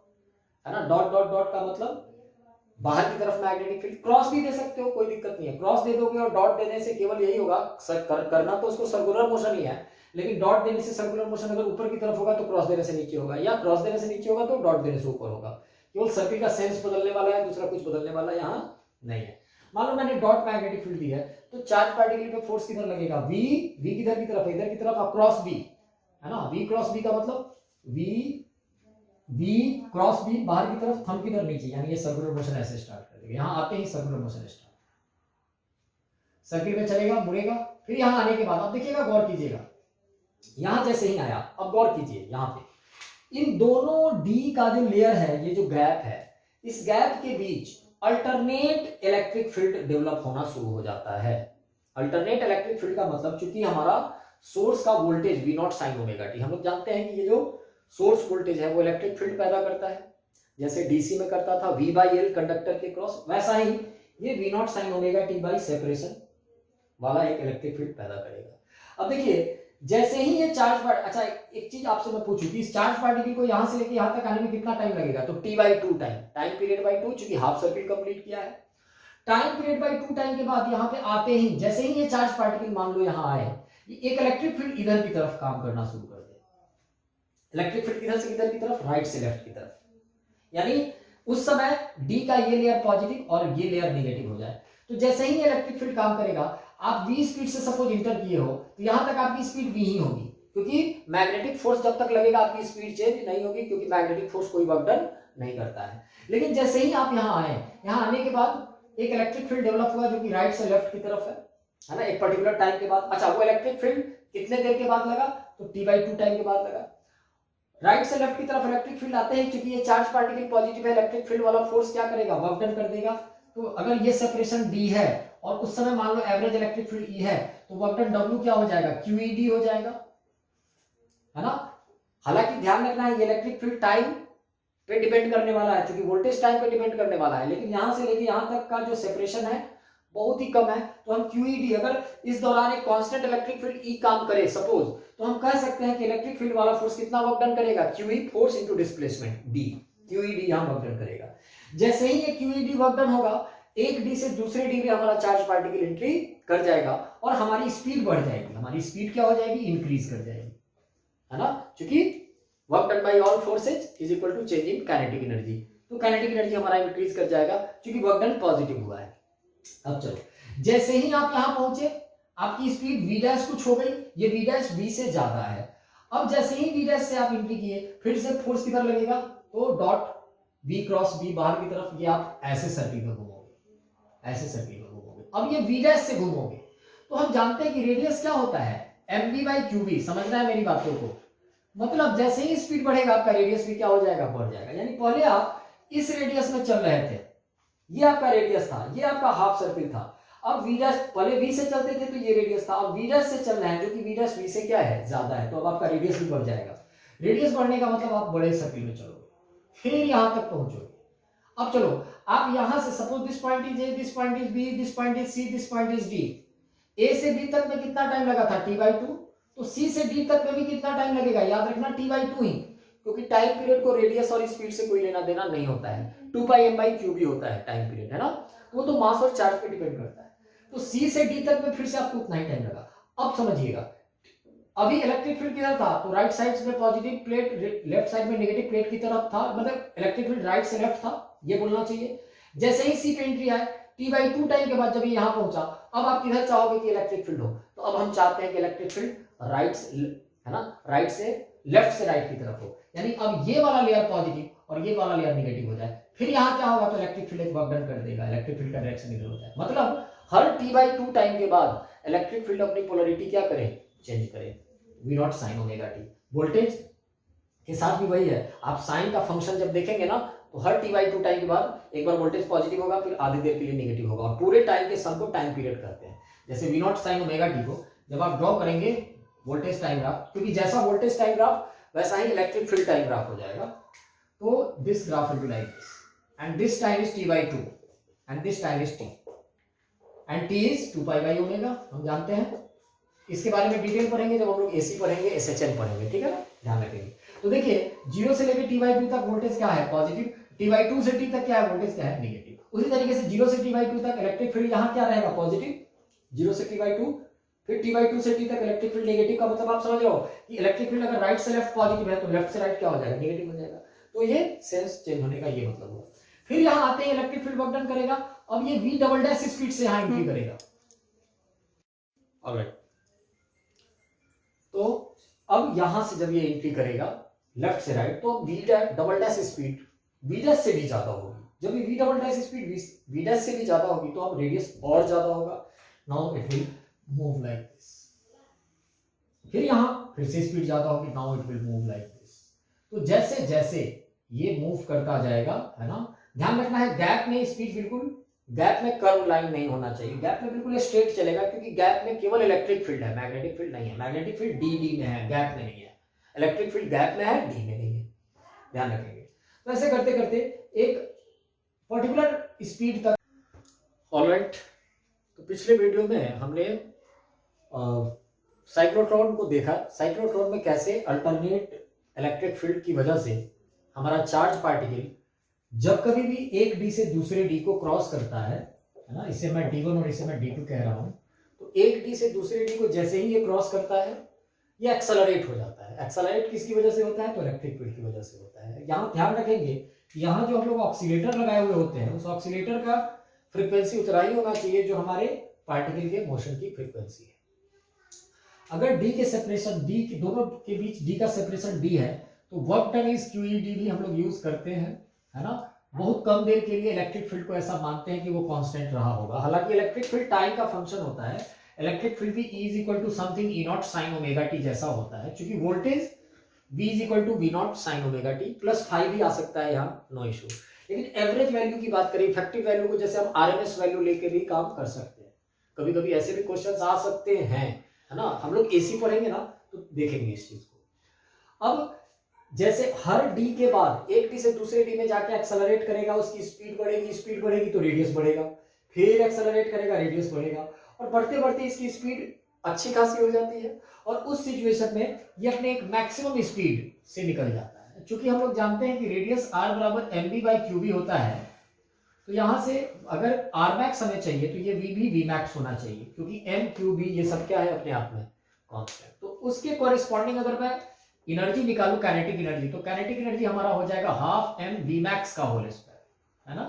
है ना, डॉट डॉट डॉट का मतलब बाहर की तरफ मैग्नेटिक फील्ड। क्रॉस भी दे सकते हो, कोई दिक्कत नहीं है, क्रॉस दे दोगे और डॉट देने से केवल यही होगा, करना तो उसको सर्कुलर मोशन ही है, लेकिन डॉट देने से सर्कुलर मोशन अगर ऊपर की तरफ होगा तो क्रॉस देने से नीचे होगा, या क्रॉस देने से नीचे होगा तो डॉट देने से ऊपर होगा। केवल सर्किल का सेंस बदलने वाला है, दूसरा कुछ बदलने वाला यहाँ नहीं है। मान लो मैंने डॉट मैग्नेटिक फील्ड दी है, तो चार्ज पार्टिकल पे फोर्स किधर लगेगा, वी किधर की तरफ है, इधर की तरफ, अक्रॉस बी है ना। वी क्रॉस बी का मतलब वी क्रॉस बी बाहर की तरफ, थंब किधर नीचे, यानी ये सर्कुलर मोशन ऐसे स्टार्ट कर देगा। यहां आते ही सर्कुलर मोशन स्टार्ट, सर्किल में चलेगा, मुड़ेगा, फिर यहां आने के बाद अब देखिएगा, गौर कीजिएगा, यहां जैसे ही आया, अब गौर कीजिए यहां पे इन दोनों डी का जो लेयर है, ये जो गैप है, इस गैप के बीच अल्टरनेट इलेक्ट्रिक फील्ड डेवलप होना शुरू हो जाता है। अल्टरनेट इलेक्ट्रिक फील्ड का मतलब, चूंकि हमारा सोर्स का voltage V0 sin omega T, हम लोग जानते हैं कि ये जो सोर्स वोल्टेज है वो इलेक्ट्रिक फील्ड पैदा करता है, जैसे डीसी में करता था V/L कंडक्टर के क्रॉस, वैसा ही ये V0 sin omega T by separation वाला एक इलेक्ट्रिक फील्ड पैदा करेगा। अब देखिए, जैसे ही ये चार्ज अच्छा एक चीज आपसे मैं पूछूं कि इस चार्ज पार्टिकल को यहां से लेके यहां तक आने में कितना टाइम लगेगा, तो T/2 टाइम पीरियड बाई 2, चूंकि हाफ सर्किल कंप्लीट किया है। टाइम पीरियड बाई 2 टाइम के बाद यहाँ पे आते ही, जैसे ही ये चार्ज पार्टिकल मान लो यहाँ आए, एक इलेक्ट्रिक फील्ड इधर की तरफ काम करना शुरू कर दे। इलेक्ट्रिक फील्ड किधर से किधर की तरफ, राइट से लेफ्ट की तरफ, यानी उस समय डी का ये लेयर पॉजिटिव और ये लेयर नेगेटिव हो जाए। तो जैसे ही इलेक्ट्रिक फील्ड काम करेगा, आप v स्पीड से सपोज इंटर किए हो, तो यहां तक आपकी स्पीड v ही होगी, क्योंकि मैग्नेटिक फोर्स जब तक लगेगा आपकी स्पीड चेंज नहीं होगी, क्योंकि मैग्नेटिक फोर्स कोई वर्क डन नहीं करता है। लेकिन जैसे ही आप यहाँ आए, यहाँ आने के बाद एक इलेक्ट्रिक फील्ड डेवलप हुआ जो कि राइट से लेफ्ट की तरफ है ना, एक पर्टिकुलर टाइम के बाद। अच्छा, वो इलेक्ट्रिक फील्ड कितने देर के बाद लगा, तो T/2 टाइम के बाद लगा। राइट से लेफ्ट की तरफ इलेक्ट्रिक फील्ड आते हैं, क्योंकि ये चार्ज पार्टिकल पॉजिटिव है, इलेक्ट्रिक फील्ड वाला फोर्स क्या करेगा, वर्क डन कर देगा। तो अगर ये सेपरेशन डी है और उस समय मान लो एवरेज इलेक्ट्रिक फील्ड ई है, तो वर्क डन डब्ल्यू क्या हो जाएगा, QED हो जाएगा, है ना। हालांकि ध्यान रखना है, ये इलेक्ट्रिक फील्ड टाइम पे डिपेंड करने वाला है, क्योंकि वोल्टेज टाइम पे डिपेंड करने वाला है, लेकिन यहां से लेके यहां तक का जो सेपरेशन है बहुत ही कम है। तो हम QED, अगर इस दौरान एक कांस्टेंट इलेक्ट्रिक फील्ड ई काम करे सपोज, तो हम कह सकते हैं कि इलेक्ट्रिक फील्ड वाला फोर्स कितना वर्क डन करेगा, QE force into displacement D, QED यहां वर्क डन करेगा। जैसे ही ये QED वर्क डन होगा, एक डी से दूसरे डी में हमारा चार्ज पार्टिकल एंट्री कर जाएगा और हमारी स्पीड बढ़ जाएगी। हमारी स्पीड क्या हो जाएगी, इंक्रीज कर जाएगी, है ना, क्योंकि work done by all forces is equal to change in kinetic energy. तो काइनेटिक एनर्जी हमारा इंक्रीज कर जाएगा, क्योंकि वर्क डन पॉजिटिव हुआ है। अब चलो, जैसे ही आप यहां पहुंचे, आपकी स्पीड v' कुछ हो गई, ये v' v से ज्यादा है। अब जैसे ही v' से आप एंट्री किए, फिर से फोर्स किधर लगेगा, तो डॉट v क्रॉस b बाहर की तरफ, ये आप ऐसे सर्किल में घूमोगे, ऐसे सर्किल में घूमोगे। अब ये v' से घूमोगे, तो हम जानते हैं कि रेडियस क्या होता है, mv/qb। समझना है मेरी बातों को, मतलब जैसे ही स्पीड बढ़ेगा आपका रेडियस भी क्या हो जाएगा, बढ़ जाएगा। यानी पहले आप इस रेडियस में चल रहे थे, ये आपका रेडियस था, ये आपका हाफ सर्किल था। अब v' पहले v से चलते थे तो ये रेडियस था, अब v' से चल रहे हैं, जो कि v' v से क्या है, ज्यादा है, तो अब आपका रेडियस भी बढ़ जाएगा। रेडियस बढ़ने का मतलब आप बड़े सर्किल में चलोगे, फिर यहां तक पहुंचोगे। अब चलो, आप यहां से suppose this point is A, this point is B, this point is C, this point is D. A से बी तक में कितना टाइम लगा था, T/2, तो सी से डी तक में भी कितना टाइम लगेगा, याद रखना T/2 ही, क्योंकि टाइम पीरियड को रेडियस और स्पीड से कोई लेना देना नहीं होता है। 2πm/q होता है टाइम पीरियड, है ना, वो तो मास और चार्ज पे डिपेंड करता है। तो सी से डी तक में फिर से आपको उतना ही टाइम लगा। अब समझिएगा, अभी इलेक्ट्रिक फील्ड किधर था, तो राइट साइड में पॉजिटिव प्लेट, लेफ्ट साइड में नेगेटिव प्लेट की तरफ था, मतलब इलेक्ट्रिक फील्ड राइट से लेफ्ट था, ये बोलना चाहिए। जैसे ही सी पे एंट्री आए, T/2 टाइम के बाद जब ये यहां पहुंचा, अब आप किधर चाहोगे कि इलेक्ट्रिक फील्ड हो, तो अब हम चाहते हैं कि इलेक्ट्रिक फील्ड राइट से, है ना, राइट से लेफ्ट से राइट की तरफ हो, यानी अब ये वाला लेयर पॉजिटिव और ये वाला लेयर नेगेटिव हो जाए। फिर यहाँ क्या होगा, तो इलेक्ट्रिक फील्ड एक वर्क डन कर देगा, इलेक्ट्रिक फील्ड का डायरेक्शन इधर हो जाए। मतलब हर T/2 टाइम के बाद इलेक्ट्रिक फील्ड अपनी पोलरिटी क्या करे, चेंज करे, V0 sin omega T. Voltage के साथ भी वही है, आप साइन का फंक्शन जब देखेंगे ना, तो हर T/2 टाइम के बाद एक बार वोल्टेज पॉजिटिव होगा, फिर आधी देर के लिए नेगेटिव होगा, और पूरे टाइम के सम को टाइम पीरियड कहते हैं। जैसे V0 sin ओमेगा टी को जब आप ड्रॉ करेंगे वोल्टेज टाइम ग्राफ, क्योंकि जैसा वोल्टेज टाइम ग्राफ वैसा ही इलेक्ट्रिक फील्ड टाइम ग्राफ हो जाएगा। तो this graph will be like this, and this time is T/2 and this time is T, and T is 2π/ω, हम जानते हैं। इसके बारे में डिटेल पढ़ेंगे जब हम लोग AC पढ़ेंगे, SHN पढ़ेंगे, ठीक है ना, ध्यान रखेंगे। तो देखिए 0 से लेकर T/2 तक वोल्टेज क्या है, पॉजिटिव, T/2 से T तक क्या है, वोल्टेज क्या है, नेगेटिव। उसी तरीके से 0 से t/2 तक इलेक्ट्रिक फील्ड यहाँ क्या रहेगा, पॉजिटिव, 0 से t/2, फिर t/2 से t तक इलेक्ट्रिक फील्ड नेगेटिव का मतलब आप समझ रहे हो कि इलेक्ट्रिक फील्ड अगर राइट से लेफ्ट पॉजिटिव है तो लेफ्ट से राइट क्या हो जाएगा, नेगेटिव हो जाएगा। तो ये सेंस चेंज होने का ये मतलब हुआ। फिर यहाँ आते ही इलेक्ट्रिक फील्ड वर्क डन करेगा। अब ये v डबल डैश स्पीड से यहाँ एंट्री करेगा। ऑलराइट, तो अब यहां से जब ये एंट्री करेगा लेफ्ट से राइट तो v double dash speed v dash से भी ज्यादा होगी। जब ये v double dash speed v dash से भी ज्यादा होगी तो अब रेडियस और ज्यादा होगा। Now it will move like this. फिर यहां फिर से स्पीड ज्यादा होगी, now it will move like this. तो जैसे जैसे ये मूव करता जाएगा, है ना, ध्यान रखना है गैप में स्पीड बिल्कुल, गैप में कर्व लाइन नहीं होना चाहिए, गैप में बिल्कुल स्ट्रेट चलेगा, क्योंकि गैप में केवल इलेक्ट्रिक फील्ड है, मैग्नेटिक फील्ड नहीं है। मैग्नेटिक फील्ड डी में है, गैप में नहीं है। इलेक्ट्रिक फील्ड गैप में है, डी में नहीं है, ध्यान रखेंगे। तो ऐसे करते करते एक पर्टिकुलर स्पीड तक। ऑलराइट, तो पिछले वीडियो में हमने साइक्लोट्रॉन को देखा। साइक्लोट्रॉन में कैसे अल्टरनेट इलेक्ट्रिक फील्ड की वजह से हमारा चार्ज पार्टिकल जब कभी भी एक डी से दूसरे डी को क्रॉस करता है ना, इसे मैं D1 और इसे मैं D2 कह रहा हूं, तो एक डी से दूसरे डी को जैसे ही ये क्रॉस करता है ये एक्सेलरेट हो जाता है। एक्सेलरेट किसकी वजह से होता है, तो इलेक्ट्रिक फील्ड की वजह से होता है। यहाँ ध्यान रखेंगे कि यहाँ जो हम लोग ऑक्सीलेटर लगाए हुए होते हैं उस ऑक्सीलेटर का फ्रीक्वेंसी उतना ही होना चाहिए जो हमारे पार्टिकल के मोशन की फ्रीक्वेंसी है। अगर डी के सेपरेशन, डी के दोनों के बीच डी का सेपरेशन डी है तो वर्क डन इज QED भी हम लोग यूज करते हैं, है ना। बहुत कम देर के लिए इलेक्ट्रिक फील्ड को ऐसा मानते हैं कि वो कांस्टेंट रहा होगा। हालांकि इलेक्ट्रिक फील्ड टाइम का फंक्शन होता है। इलेक्ट्रिक फील्ड भी E is equal to something E0 sin omega T जैसा होता है, क्योंकि voltage V is equal to V0 sin omega T plus phi भी आ सकता है, यहाँ नो इशू। लेकिन एवरेज वैल्यू की बात करें, इफेक्टिव वैल्यू को जैसे हम RMS वैल्यू लेकर भी काम कर सकते हैं। कभी कभी ऐसे भी क्वेश्चंस आ सकते हैं, है ना। हम लोग AC पढ़ेंगे ना तो देखेंगे इस चीज को। अब जैसे हर डी के बाद एक डी से दूसरे डी में जाके एक्सेलरेट करेगा, उसकी स्पीड बढ़ेगी तो रेडियस बढ़ेगा, फिर एक्सेलरेट करेगा, रेडियस बढ़ेगा, और बढ़ते बढ़ते इसकी स्पीड अच्छी खासी हो जाती है और उस सिचुएशन में ये अपने एक मैक्सिमम स्पीड से निकल जाता है। क्योंकि हम लोग जानते हैं कि रेडियस r बराबर mv/qb होता है, तो यहां से अगर r max हमें चाहिए तो ये v भी v max होना चाहिए, क्योंकि m q b ये सब क्या है अपने आप में कांस्टेंट। तो उसके कॉरेस्पॉन्डिंग अगर मैं एनर्जी निकालू, काइनेटिक एनर्जी, तो काइनेटिक एनर्जी हमारा हो जाएगा हाफ m v max का होल स्क्वायर, है ना।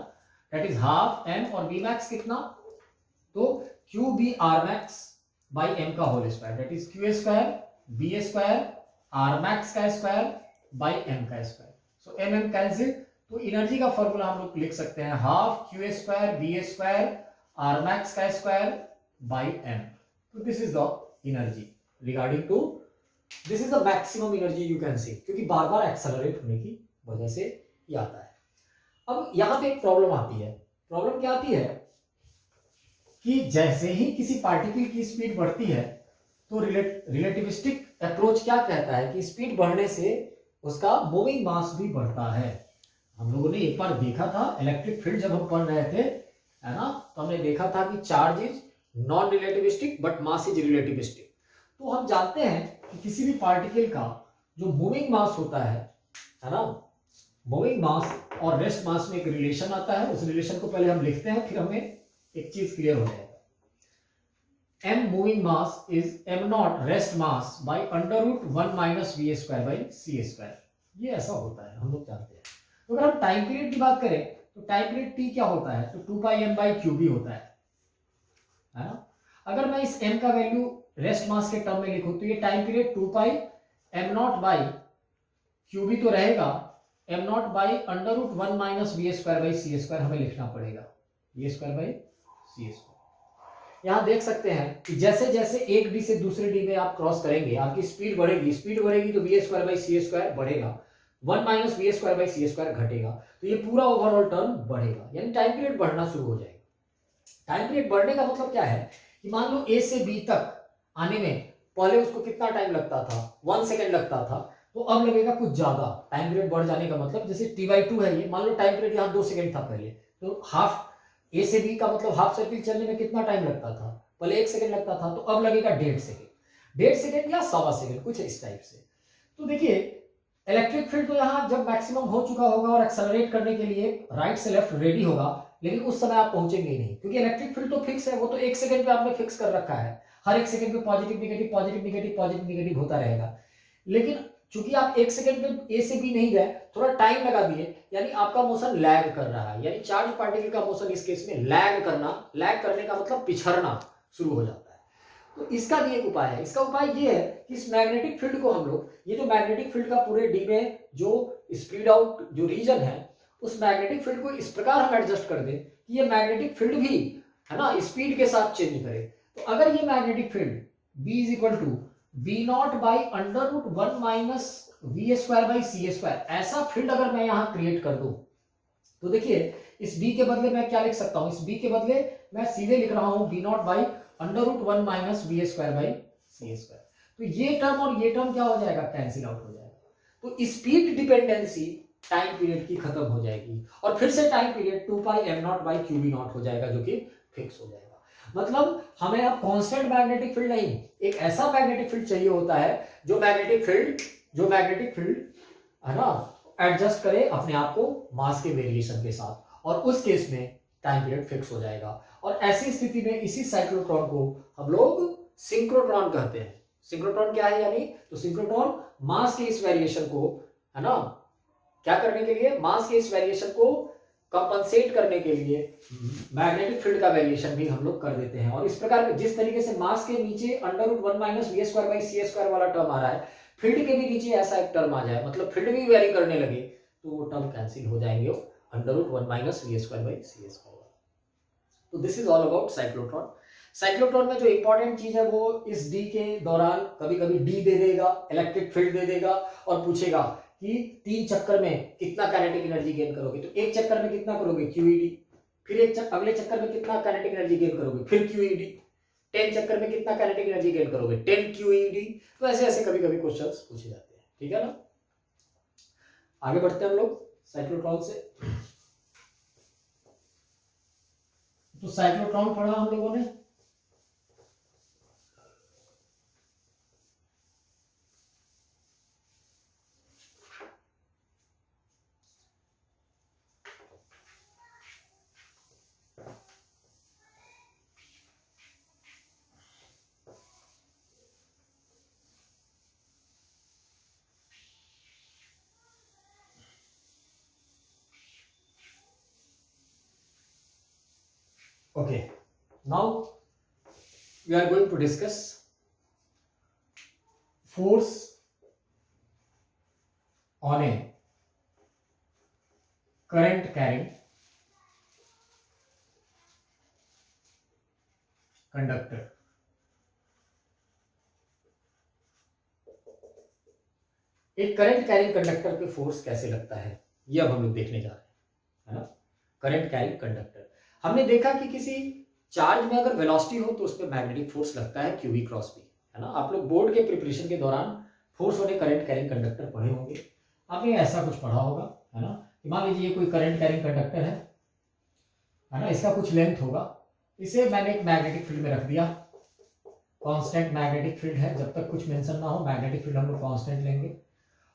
दैट इज हाफ m और v max कितना, तो qb r max by m का whole square, that is q square b square r max का स्क्वायर by m का स्क्वायर। सो m कैंसिल, तो एनर्जी का फॉर्मूला हम लोग लिख सकते हैं half q square b square r max का स्क्वायर by m। तो this is the energy regarding to, this is the maximum energy you can see, क्योंकि बार बार एक्सेलरेट होने की वजह से ये आता है। अब यहां पे एक प्रॉब्लम आती है। प्रॉब्लम क्या आती है कि जैसे ही किसी पार्टिकल की स्पीड बढ़ती है तो रिलेटिविस्टिक अप्रोच क्या कहता है कि स्पीड बढ़ने से उसका मूविंग मास भी बढ़ता है। हम लोगों ने एक बार देखा था इलेक्ट्रिक फील्ड जब हम पढ़ रहे थे, है ना, तो हमने देखा था कि charge is non relativistic but mass is relativistic. तो हम जानते हैं कि किसी भी पार्टिकल का जो मूविंग मास होता है ना, मूविंग मास और रेस्ट मास में एक रिलेशन आता है। उस रिलेशन को पहले हम लिखते हैं, फिर हमें एक चीज क्लियर हो जाएगा। m moving mass is m0 rest mass by √1 - v square by c square. ये ऐसा होता है, हम लोग जानते हैं। तो अगर हम टाइम पीरियड की बात करें तो टाइम पीरियड t क्या होता है, तो 2πm/qb होता है ना। अगर मैं इस m का वैल्यू रेस्ट मास के टर्म में लिखूं तो ये टाइम पीरियड 2πm0/qb तो रहेगा, m0 by √1 - v square by c square हमें लिखना पड़ेगा, v square by c square. यहां देख सकते हैं कि जैसे जैसे एक डी से दूसरे डी में आप क्रॉस करेंगे आपकी स्पीड बढ़ेगी तो v square by c square बढ़ेगा, 1 - v square by c square घटेगा, तो ये पूरा ओवरऑल टर्म बढ़ेगा, यानी टाइम पीरियड बढ़ना शुरू हो जाएगा। टाइम पीरियड बढ़ने का मतलब क्या है कि मान लो a से b तक आने में पहले उसको कितना टाइम लगता था, 1 सेकेंड लगता था, तो अब लगेगा कुछ ज्यादा। टाइम पीरियड बढ़ जाने का मतलब जैसे t/2 है ये, मान लो टाइम पीरियड यहाँ 2 सेकेंड था पहले, तो हाफ a से b का मतलब हाफ सर्किल चलने में कितना टाइम लगता था, पहले 1 सेकेंड लगता था, तो अब लगेगा 1.5 सेकेंड, 1.5 सेकेंड या 1.25 सेकेंड, कुछ इस टाइप से। तो देखिए इलेक्ट्रिक फील्ड तो यहाँ जब मैक्सिमम हो चुका होगा और एक्सेलरेट करने के लिए राइट से लेफ्ट रेडी होगा, लेकिन उस समय आप पहुंचेंगे ही नहीं, क्योंकि इलेक्ट्रिक फील्ड तो फिक्स है, वो तो 1 सेकंड पे आपने फिक्स कर रखा है, हर 1 सेकंड पे positive negative positive negative positive negative होता रहेगा। लेकिन चूंकि आप 1 सेकंड पे ए से बी नहीं गए, थोड़ा टाइम लगा दिए, यानी आपका मोशन लैग कर रहा है, यानी चार्ज पार्टिकल का मोशन इस केस में लैग करने का मतलब पिछड़ना शुरू हो जाता है। तो इसका भी एक उपाय है। इसका उपाय ये है कि इस मैग्नेटिक फील्ड को हम लोग, ये जो मैग्नेटिक फील्ड का पूरे डी में जो स्प्रेड आउट जो रीजन है, उस मैग्नेटिक फील्ड को इस प्रकार हम एडजस्ट कर दें कि ये मैग्नेटिक फील्ड भी है ना स्पीड के साथ चेंज करे। तो अगर ये magnetic field B is equal to V0 by under root 1 minus V square by C square, ऐसा फील्ड अगर मैं यहां क्रिएट कर दूं, तो देखिए इस B के बदले मैं क्या लिख सकता हूं, इस B के बदले मैं सीधे लिख रहा हूं V0 by under root 1 minus V square by C square. तो ये टर्म और ये टर्म क्या हो जाएगा, कैंसिल आउट हो जाएगा। तो स्पीड डिपेंडेंसी टाइम पीरियड की खत्म हो जाएगी और फिर से time period 2 pi m0 by qv0 हो जाएगा, जो कि फिक्स हो जाएगा। मतलब हमें अब कांस्टेंट मैग्नेटिक फील्ड नहीं, एक ऐसा मैग्नेटिक फील्ड चाहिए होता है जो मैग्नेटिक फील्ड है ना एडजस्ट करे अपने आप को मास के वेरिएशन के साथ, और उस केस में टाइम पीरियड फिक्स हो जाएगा। और ऐसी स्थिति में इसी साइक्लोट्रॉन को हम लोग सिंक्रोट्रॉन कहते हैं। सिंक्रोट्रॉन क्या है, यानी तो सिंक्रोट्रॉन मास के इस वेरिएशन को है ना क्या करने के लिए, मास के इस वेरिएशन को कंपनसेट करने के लिए मैग्नेटिक फील्ड का वेरिएशन भी हम लोग कर देते हैं। और इस प्रकार जिस तरीके से मास के नीचे under root 1 minus V square by C square वाला टर्म आ रहा है, फील्ड के भी नीचे ऐसा एक टर्म आ जाए, मतलब फील्ड भी वेरी करने लगे, तो वो टर्म कैंसिल हो जाएंगे under root 1 minus V square by C square. तो this is all about cyclotron. Cyclotron में जो इंपॉर्टेंट चीज है वो इस डी के दौरान कभी कभी डी दे देगा, इलेक्ट्रिक फील्ड दे देगा और पूछेगा कि 3 चक्कर में कितना काइनेटिक एनर्जी गेन करोगे, तो एक चक्कर में कितना करोगे QED, फिर अगले चक्कर में कितना काइनेटिक एनर्जी गेन करोगे, फिर QED, 10 चक्कर में कितना काइनेटिक एनर्जी गेन करोगे, 10 QED। तो ऐसे ऐसे कभी कभी क्वेश्चंस पूछे जाते हैं, ठीक है ना। आगे बढ़ते हैं हम लोग साइक्लोट्रॉन से। तो साइक्लोट्रॉन पढ़ा हम लोगों ने, okay, now we are going to discuss force on a current carrying conductor। एक करंट कैरिंग कंडक्टर पे फोर्स कैसे लगता है, ये अब हम लोग देखने जा रहे हैं, है ना। करंट कैरिंग कंडक्टर, हमने देखा कि किसी चार्ज में अगर वेलोसिटी हो तो उस पर मैग्नेटिक फोर्स लगता है QV क्रॉस B, है ना। आप लोग बोर्ड के प्रिपरेशन के दौरान force on A current carrying conductor पढ़े होंगे, आपने ऐसा कुछ पढ़ा होगा, है ना। मान लीजिए कोई करंट कैरिंग कंडक्टर है ना, इसका कुछ लेंथ होगा, इसे मैंने एक मैग्नेटिक फील्ड में रख दिया, कांस्टेंट मैग्नेटिक फील्ड है, जब तक कुछ मेंशन ना हो मैग्नेटिक फील्ड हम लोग कांस्टेंट लेंगे।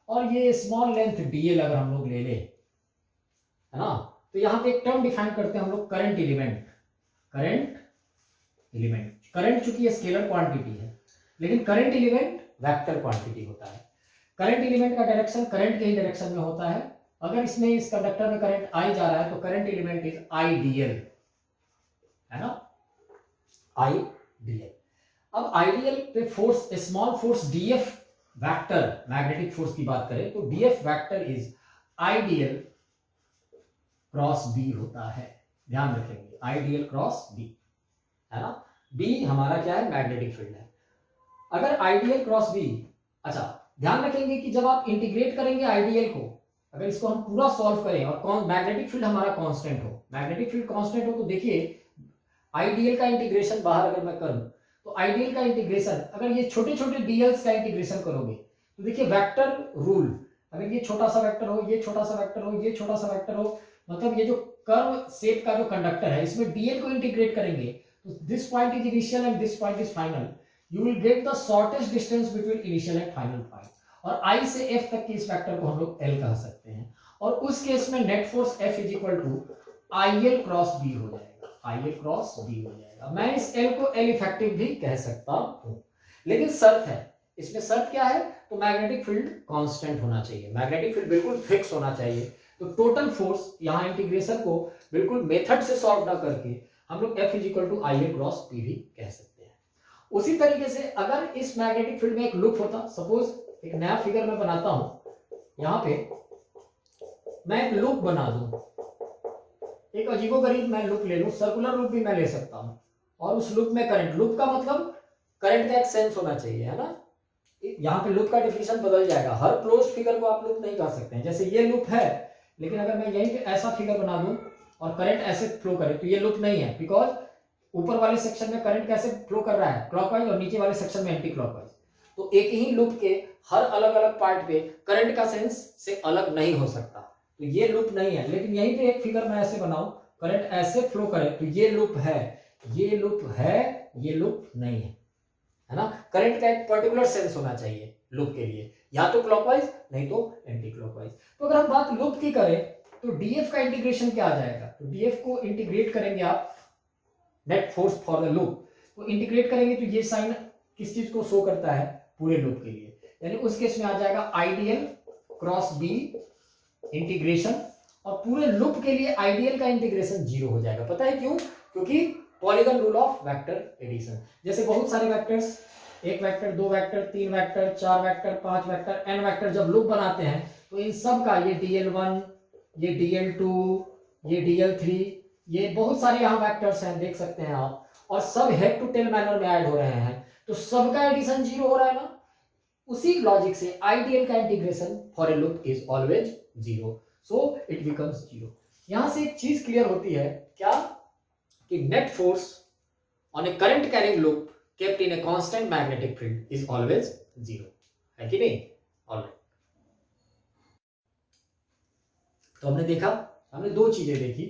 और ये स्मॉल लेंथ DL अगर हम लोग ले ले, है ना, तो यहाँ पे एक टर्म डिफाइन करते हैं हम लोग करंट एलिमेंट। करंट चूंकि ये स्केलर क्वांटिटी है, लेकिन करंट एलिमेंट वेक्टर क्वांटिटी होता है। करंट एलिमेंट का डायरेक्शन करंट के ही डायरेक्शन में होता है। अगर इसमें इस कंडक्टर में करंट I जा रहा है तो करंट एलिमेंट इज IDL, है ना, IDL। अब IDL पे force, small force DF vector, magnetic force की बात करें तो DF vector is IDL cross B होता है, ध्यान रखेंगे, IDL क्रॉस B, है ना। B हमारा क्या है, मैग्नेटिक फील्ड है। अगर IDL क्रॉस B, अच्छा ध्यान रखेंगे कि जब आप इंटीग्रेट करेंगे IDL को, अगर इसको हम पूरा सॉल्व करें और मैग्नेटिक फील्ड हमारा कांस्टेंट हो, मैग्नेटिक फील्ड कांस्टेंट हो, तो देखिए IDL का इंटीग्रेशन बाहर अगर मैं करूं तो IDL का इंटीग्रेशन, अगर ये छोटे छोटे DLs का इंटीग्रेशन करोगे तो देखिए वेक्टर रूल, अगर ये छोटा सा वेक्टर हो, ये छोटा सा वेक्टर हो, ये छोटा सा वेक्टर हो, मतलब ये जो कर्व शेप का जो कंडक्टर है इसमें DL को इंटीग्रेट करेंगे तो this point is initial and this point is final, you will get the shortest distance between initial and final point. और I से F तक के इस वेक्टर को हम लोग L कह सकते हैं। और उस केस में net force F is equal to I L cross B हो जाएगा, आई एल क्रॉस बी हो जाएगा। मैं इस एल को एल इफेक्टिव भी कह सकता हूं, लेकिन शर्त है, इसमें शर्त क्या है, तो मैग्नेटिक फील्ड कांस्टेंट होना चाहिए, मैग्नेटिक फील्ड बिल्कुल फिक्स होना चाहिए। तो टोटल फोर्स यहाँ इंटीग्रेशन को बिल्कुल मेथड से सॉल्व ना करके हम लोग F is equal to I L cross P भी कह सकते हैं। उसी तरीके से अगर इस मैग्नेटिक फील्ड में एक लूप होता, सपोज एक नया फिगर मैं बनाता हूं, यहां पे मैं एक लूप बना दूं, एक अजीबोगरीब मैं लूप ले लूं, सर्कुलर लूप भी मैं ले सकता हूं, और उस लूप में करंट, लूप का मतलब करंट का एक सेंस होना चाहिए, है ना। यहाँ पे लूप का डिफिनेशन बदल जाएगा, हर क्लोज फिगर को आप लूप नहीं कह सकते हैं। जैसे ये लूप है, लेकिन अगर मैं यहीं पे ऐसा फिगर बना दूं और करंट ऐसे फ्लो करे तो ये लूप नहीं है, बिकॉज ऊपर वाले सेक्शन में करंट कैसे फ्लो कर रहा है, क्लॉकवाइज, और नीचे वाले सेक्शन में एंटी क्लॉकवाइज। तो एक ही लूप के हर अलग अलग पार्ट पे करंट का सेंस से अलग नहीं हो सकता, तो ये लूप नहीं है। लेकिन यहीं पे एक फिगर मैं ऐसे बनाऊं, करंट ऐसे फ्लो करे तो ये लूप है, ये लूप है, ये लूप नहीं है ना। करंट का एक पर्टिकुलर सेंस होना चाहिए लूप के लिए, या तो क्लॉकवाइज नहीं तो एंटी क्लॉकवाइज। तो अगर हम बात लूप की करें तो डीएफ का इंटीग्रेशन क्या आ जाएगा, तो डीएफ को इंटीग्रेट करेंगे आप, net force for the loop, तो इंटीग्रेट करेंगे तो ये साइन किस चीज को शो करता है, पूरे लूप के लिए, यानी उस केस में आ जाएगा आइडियल क्रॉस बी इंटीग्रेशन, और पूरे लूप के लिए आइडियल का इंटीग्रेशन 0 हो जाएगा। पता है क्यों, क्योंकि polygon rule of vector addition. जैसे बहुत सारे वेक्टर्स, एक वेक्टर, दो वेक्टर, तीन वेक्टर, चार वेक्टर, पांच वेक्टर, एन वेक्टर जब लूप बनाते हैं तो इन सब का, ये dl1, ये dl2, ये dl3, ये बहुत सारे यहाँ वेक्टर्स हैं, देख सकते हैं आप, और सब हेड टू टेल मैनर में ऐड हो रहे हैं, तो सबका एडिशन 0 हो रहा है ना। उसी लॉजिक से आइडियल का integration for a loop is always 0, so it becomes 0। यहां से एक चीज क्लियर होती है क्या, कि net force on a current carrying loop kept in a constant magnetic field is always 0, है कि नहीं। ऑलराइट, तो हमने देखा, हमने दो चीजें देखी,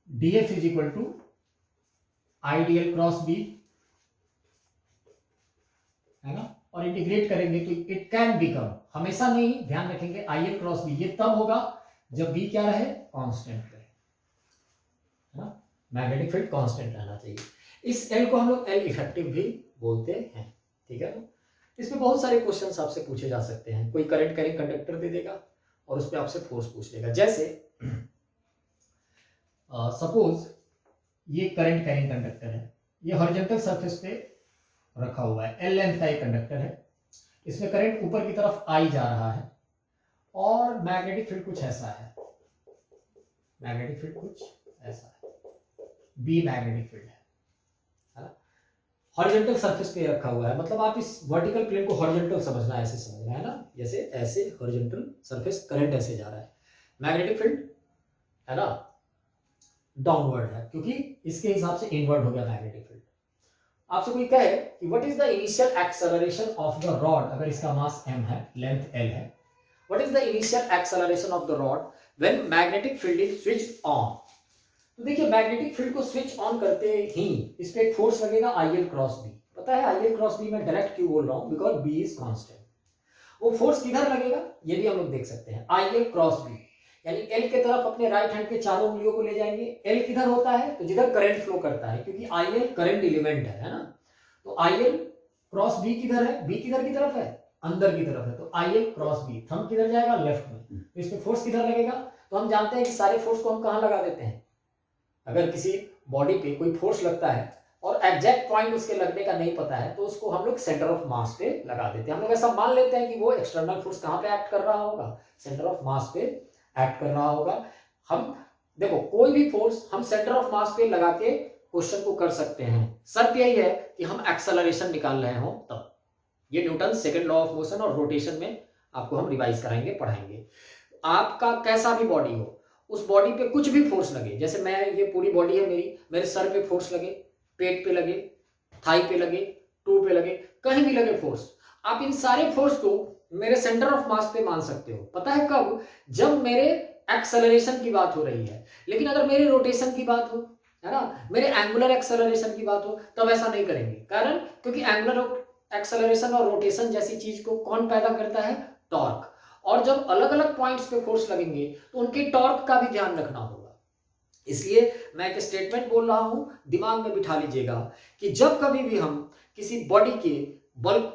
df is equal to ideal cross B, है ना, और इंटीग्रेट करेंगे तो इट कैन बिकम, हमेशा नहीं, ध्यान रखेंगे, आईएल क्रॉस बी, ये तब होगा जब बी क्या रहे, कांस्टेंट रहे, है ना, मैग्नेटिक फील्ड कांस्टेंट रहना चाहिए। इस एल को हम लोग एल इफेक्टिव भी बोलते हैं, ठीक है ना। इसमें बहुत सारे क्वेश्चंस आपसे पूछे जा सकते हैं, कोई करंट कैरिंग कंडक्टर दे देगा और उस पर आपसे फोर्स पूछ लेगा। जैसे सपोज ये करंट कैरिंग कंडक्टर है, ये हॉरिजॉन्टल सरफेस पे रखा हुआ है, एल लेंथ का एक कंडक्टर है, इसमें करंट ऊपर की तरफ आई जा रहा है, और मैग्नेटिक फील्ड कुछ ऐसा है, मैग्नेटिक फील्ड कुछ ऐसा है, बी मैग्नेटिक फील्ड है ना, हॉरिजॉन्टल सरफेस पे रखा हुआ है, मतलब आप इस वर्टिकल प्लेन को हॉरिजॉन्टल समझना है, ऐसे समझना है ना, जैसे ऐसे हॉरिजॉन्टल सरफेस, करंट ऐसे जा रहा है, मैग्नेटिक फील्ड है ना डाउनवर्ड है, क्योंकि इसके हिसाब से इनवर्ड हो गया मैग्नेटिक फील्ड। आपसे कोई कहे कि what is the initial acceleration of the rod, अगर इसका मास m है, लेंथ l है, what is the initial acceleration of the rod when magnetic field is switch on. तो देखिए, मैग्नेटिक फील्ड को स्विच ऑन करते ही इस पे एक फोर्स लगेगा आईएल क्रॉस बी। पता है आईएल क्रॉस बी मैं डायरेक्ट क्यों बोल रहा हूं, बिकॉज बी इज कांस्टेंट। वो फोर्स किधर लगेगा ये भी हम लोग देख सकते हैं, आईएल क्रॉस बी, यानी एल के तरफ अपने राइट हैंड के चारों उंगलियों को ले जाएंगे। एल किधर होता है, तो जिधर करंट फ्लो करता है, क्योंकि आईएल करंट एलिमेंट है ना, तो आईएल क्रॉस बी किधर है, बी किधर की तरफ है, अंदर की तरफ है, तो आईएल क्रॉस बी, थंब किधर जाएगा, लेफ्ट में, तो इस पे फोर्स किधर लगेगा, तो हम जानते हैं कि सारे फोर्स को हम कहां लगा देते हैं, अगर किसी बॉडी पे कोई फोर्स लगता है और एग्जैक्ट पॉइंट उसके लगने का नहीं पता है, तो उसको हम लोग सेंटर ऑफ मास पे लगा देते हैं। हम लोग ऐसा मान लेते हैं कि वो एक्सटर्नल फोर्स कहां पे एक्ट कर रहा होगा, सेंटर ऑफ मास पे एक्ट कर रहा होगा। हम देखो, कोई भी फोर्स हम सेंटर ऑफ मास पे लगा के क्वेश्चन को कर सकते हैं, शर्त यही है कि हम एक्सेलरेशन निकाल रहे हो तब। ये Newton second law of motion और रोटेशन में आपको हम रिवाइज कराएंगे, पढ़ाएंगे। आपका कैसा भी बॉडी हो, उस बॉडी पे कुछ भी फोर्स लगे, जैसे मैं, ये पूरी बॉडी है मेरी, मेरे सर पे फोर्स लगे, पेट पे लगे, थाई पे लगे, टू पे लगे, कहीं भी लगे फोर्स, आप इन सारे फोर्स को मेरे सेंटर ऑफ मास पे मान सकते हो। पता है कब, जब मेरे एक्सेलरेशन की बात हो रही है। लेकिन अगर मेरे रोटेशन की बात हो, है ना, मेरे एंगुलर एक्सेलरेशन की बात हो, तब ऐसा नहीं करेंगे। कारण, क्योंकि एंगुलर एक्सेलरेशन और रोटेशन जैसी चीज को कौन पैदा करता है, टॉर्क। और जब अलग अलग पॉइंट्स पे फोर्स लगेंगे तो उनके टॉर्क का भी ध्यान रखना होगा। इसलिए मैं एक स्टेटमेंट बोल रहा हूं, दिमाग में बिठा लीजिएगा कि जब कभी भी हम किसी बॉडी के बल्क,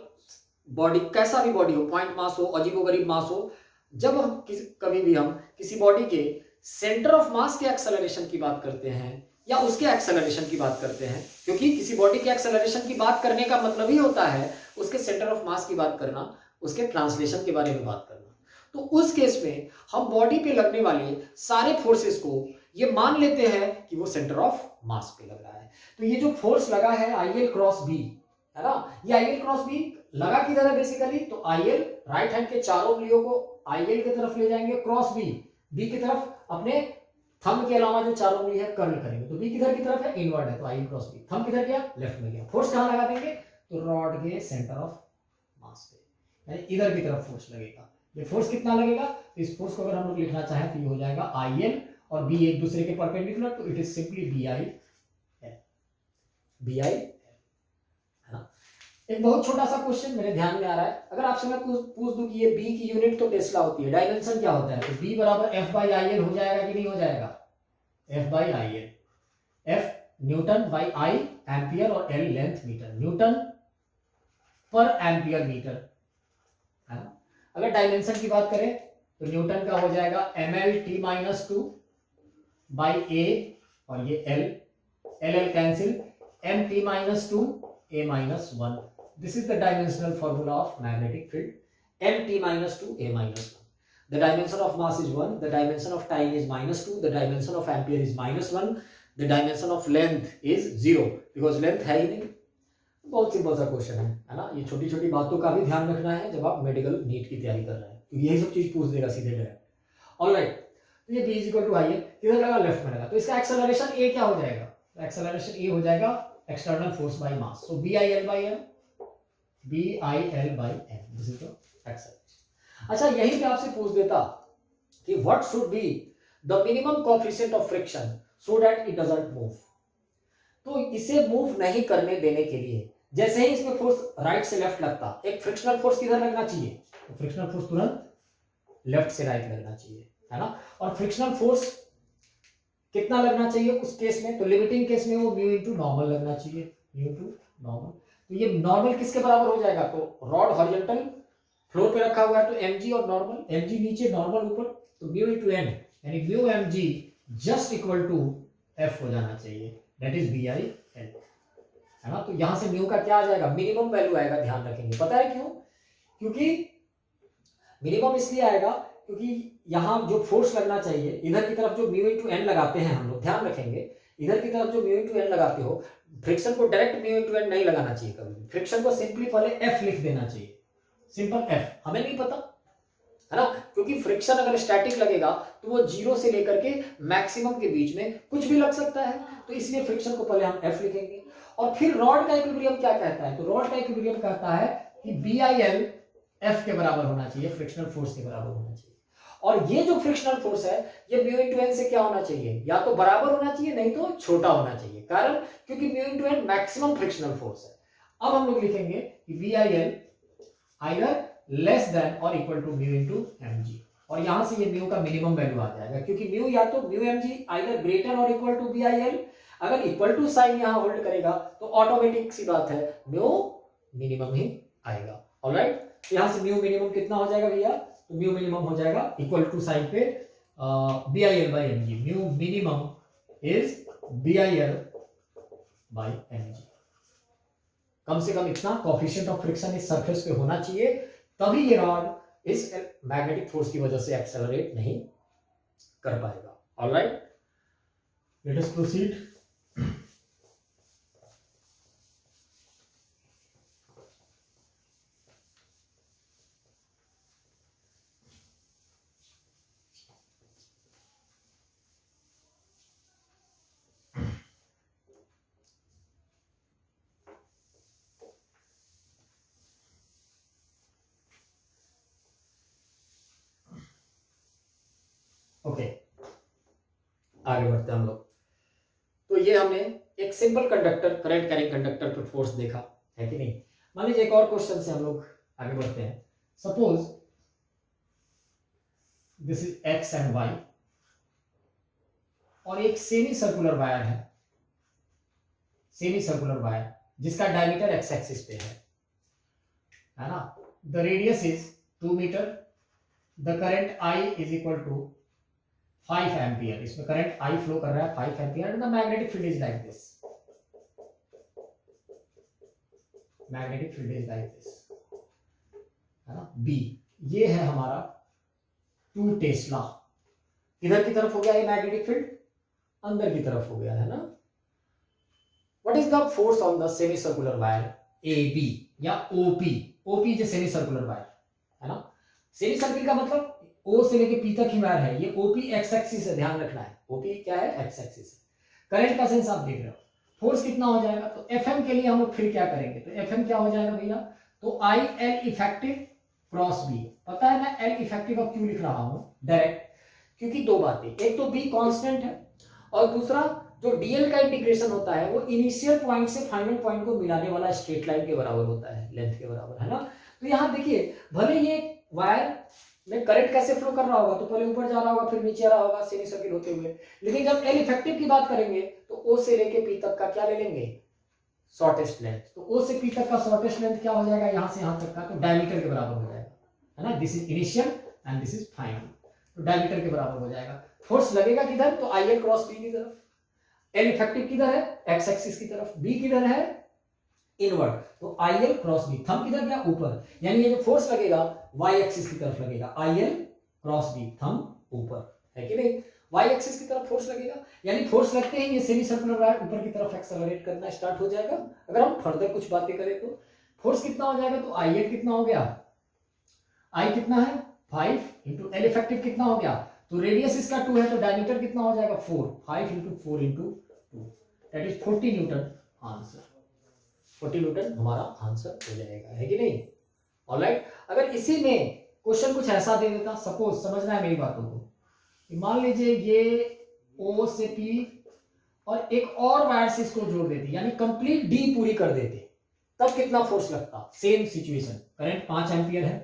बॉडी कैसा भी बॉडी हो, पॉइंट मास हो, अजीबोगरीब मास हो, जब हम कभी भी हम किसी बॉडी के सेंटर ऑफ मास के एक्सेलरेशन की बात करते हैं या उसके एक्सेलरेशन की बात करते हैं, क्योंकि किसी बॉडी के एक्सेलरेशन की बात करने का मतलब ही होता है उसके सेंटर ऑफ मास की बात करना, उसके ट्रांसलेशन के बारे में बात करना। तो उस केस में हम बॉडी पे लगने वाले सारे फोर्सेस को ये मान लेते हैं कि वो सेंटर ऑफ मास पे लग रहा है। तो ये जो फोर्स लगा है IL क्रॉस बी, है ना, ये IL क्रॉस बी लगा किधर है बेसिकली, तो IL राइट हैंड के चारों उंगलियों को IL की तरफ ले जाएंगे, क्रॉस बी की तरफ अपने थंब के अलावा जो चारों उंगली है कर्ल करेंगे, तो बी किधर की तरफ है, इनवर्ड है, तो IL क्रॉस बी, थंब किधर गया, लेफ्ट में गया। फोर्स कहां लगा देंगे, तो रॉड के सेंटर ऑफ मास पे, यानी इधर की तरफ फोर्स लगेगा। ये फोर्स कितना लगेगा, तो इस फोर्स को अगर हम लोग लिखना चाहें तो ये हो जाएगा IL और B एक दूसरे के परपेंडिकुलर, तो इट इज सिंपली BI, है ना। एक बहुत छोटा सा क्वेश्चन मेरे ध्यान में आ रहा है, अगर आपसे मैं पूछ दूं कि ये B की यूनिट तो टेस्ला होती है, डायमेंशन क्या होता है, तो B बराबर F/IL हो जाएगा कि नहीं हो जाएगा, F/IL, F Newton by I ampere और L लेंथ मीटर, न्यूटन पर एम्पियर मीटर, है ना। अगर डायमेंशन की बात करें तो न्यूटन का हो जाएगा mL/t-2 बाई A और ये L cancel, m/t-2 A-1, this is the dimensional formula of magnetic field, m/t-2 A-1. The dimension of mass is 1, the dimension of time is -2, the dimension of ampere is -1, the dimension of length is 0 because length है ही नहीं। बहुत simple सा question है ना। ये छोटी छोटी बातों का भी ध्यान रखना है जब आप मेडिकल नीट की तैयारी कर रहे हैं, तो यही सब चीज पूछ देगा सीधे डायरेक्ट। ऑलराइट, तो ये B = IL किधर लगा, लेफ्ट में लगा, तो इसका एक्सेलरेशन A क्या हो जाएगा, तो एक्सेलरेशन A हो जाएगा external force by mass, so BIL/m, this is the acceleration. अच्छा, यहीं पे आपसे पूछ देता कि what should be the minimum coefficient of friction so that it doesn't move, तो इसे मूव नहीं करने देने के लिए जैसे ही इसमें फोर्स राइट से लेफ्ट लगता, एक फ्रिक्शनल फोर्स किधर लगना चाहिए, तो फ्रिक्शनल फोर्स तुरंत लेफ्ट से राइट लगना चाहिए, है ना। और फ्रिक्शनल फोर्स कितना लगना चाहिए उस केस में, तो लिमिटिंग केस में वो म्यू इनटू नॉर्मल लगना चाहिए, म्यू इनटू नॉर्मल। तो ये नॉर्मल किसके बराबर हो जाएगा, तो रॉड हॉरिजॉन्टल फ्लोर पे रखा हुआ है तो mg और नॉर्मल, mg नीचे नॉर्मल ऊपर, तो म्यू इनटू n यानी mu mg just equal to f हो जाना चाहिए, दैट इज BIL, है ना। तो यहां से म्यू का क्या आ जाएगा, मिनिमम वैल्यू आएगा, ध्यान रखेंगे। पता है क्यों, क्योंकि मिनिमम इसलिए आएगा क्योंकि यहां जो फोर्स लगना चाहिए, इधर की तरफ जो म्यू इनटू n लगाते हैं हम लोग, ध्यान रखेंगे, इधर की तरफ जो म्यू इनटू n लगाते हो, फ्रिक्शन को डायरेक्ट म्यू इनटू n नहीं लगाना चाहिए कभी, फ्रिक्शन को सिंपली पहले f लिख देना चाहिए, सिंपल f, हमें नहीं पता, है ना, क्योंकि फ्रिक्शन अगर स्टैटिक लगेगा तो वो 0 से लेकर के मैक्सिमम के बीच में कुछ भी लग सकता है, तो इसलिए फ्रिक्शन को पहले हम f लिखेंगे। और फिर रॉड का इक्विलिब्रियम क्या कहता है, तो रॉड का इक्विलिब्रियम कहता है कि BIL F के बराबर होना चाहिए, फ्रिक्शनल फोर्स के बराबर होना चाहिए। और ये जो फ्रिक्शनल फोर्स है ये म्यू इनटू n से क्या होना चाहिए, या तो बराबर होना चाहिए नहीं तो छोटा होना चाहिए, कारण क्योंकि mu into n maximum frictional force है। अब हम लोग लिखेंगे कि BIL आइदर लेस देन और equal to mu into mg, और यहां से ये म्यू का मिनिमम वैल्यू आ जाएगा, क्योंकि म्यू या तो म्यू mg आइदर ग्रेटर और इक्वल टू BIL, अगर इक्वल टू साइन यहां होल्ड करेगा तो ऑटोमेटिक सी बात है म्यू मिनिमम ही आएगा। ऑलराइट, यहां से म्यू मिनिमम कितना हो जाएगा भैया, तो म्यू मिनिमम हो जाएगा इक्वल टू साइन पे BIL/mg, mu minimum is BIL/mg। कम से कम इतना कोएफिशिएंट ऑफ फ्रिक्शन इस सरफेस पे होना चाहिए, तभी ये रॉड इस मैग्नेटिक फोर्स की वजह से एक्सेलरेट नहीं कर पाएगा। Alright, let us proceed. Okay, आगे बढ़ते हैं हम लोग। तो ये हमने एक simple conductor, current carrying conductor पर फोर्स देखा है कि नहीं। मान लीजिए एक और क्वेश्चन से हम लोग आगे बढ़ते हैं। Suppose this is x and y और एक सेमी सर्कुलर वायर है, सेमी सर्कुलर वायर जिसका डायमीटर एक्स एक्सिस पे है ना। The radius is 2 metre, the current I is equal to 5 ampere, इसमें करंट आई फ्लो कर रहा है 5 ampere, the magnetic field is like this, magnetic field is like this, है ना। बी, ये है हमारा 2 टेस्ला, इधर की तरफ हो गया ये मैग्नेटिक फील्ड, अंदर की तरफ हो गया है ना। What is the force on the semicircular wire AB या OP? OP is a semicircular wire, है ना। सेमीसर्किल का मतलब O से लेके P तक ही वायर है, ये OP x एक्सिस है, ध्यान रखना है, OP क्या है, x एक्सिस है। करंट का सेंस आप देख रहे हो, फोर्स कितना हो जाएगा, तो FM के लिए हम लोग फिर क्या करेंगे, तो FM क्या हो जाएगा भैया, तो IL इफेक्टिव क्रॉस B, पता है मैं L इफेक्टिव अब क्यों लिख रहा हूं डायरेक्ट, क्योंकि दो बातें, एक तो B कांस्टेंट है और दूसरा जो डीएल का इंटीग्रेशन होता है वो इनिशियल पॉइंट से फाइनल पॉइंट को मिलाने वाला स्ट्रेट लाइन के बराबर होता है, लेंथ के बराबर, है ना। तो यहाँ देखिए, भले ये वायर में करंट कैसे फ्लो कर रहा होगा, तो पहले ऊपर जा रहा होगा फिर नीचे आ रहा होगा सेमी सर्किल होते हुए, लेकिन जब एल इफेक्टिव की बात करेंगे तो ओ से लेके पी तक का क्या ले लेंगे, शॉर्टेस्ट लेंथ, तो ओ से पी तक का शॉर्टेस्ट लेंथ क्या हो जाएगा, यहाँ से यहाँ तक का, तो डायमीटर के बराबर हो जाएगा, है ना। This is initial and this is final, तो डायमीटर के बराबर हो जाएगा। फोर्स लगेगा किधर, तो आई एल क्रॉस पी की तरफ, एल इफेक्टिव किधर है, एक्स एक्सिस की तरफ, बी किधर है, इनवर्ड, तो I L cross B, thumb किधर गया, ऊपर, यानी ये जो फोर्स लगेगा वाई एक्सिस की तरफ लगेगा, I L cross B, thumb ऊपर, है कि नहीं, वाई एक्सिस की तरफ फोर्स लगेगा, यानी फोर्स लगते ही ये सेमी सर्कुलर वायर ऊपर की तरफ एक्सेलरेट करना स्टार्ट हो जाएगा। अगर हम फर्दर कुछ बातें करें तो फोर्स कितना हो जाएगा, तो आई एल कितना हो गया, आई कितना है 5 इंटू एल इफेक्टिव कितना हो गया, तो रेडियस इसका 2 है, तो डायमीटर कितना हो जाएगा 4, 5 into 4 into 2, that is 40 Newton answer, 40 Newton हमारा आंसर हो जाएगा, है कि नहीं। ऑलराइट, अगर इसी में क्वेश्चन कुछ ऐसा दे देता, सपोज समझना है मेरी बातों को, मान लीजिए ये O से P और एक और वायर से इसको जोड़ देते, यानी कंप्लीट D पूरी कर देते, तब कितना फोर्स लगता, सेम सिचुएशन, करंट 5 एम्पियर है,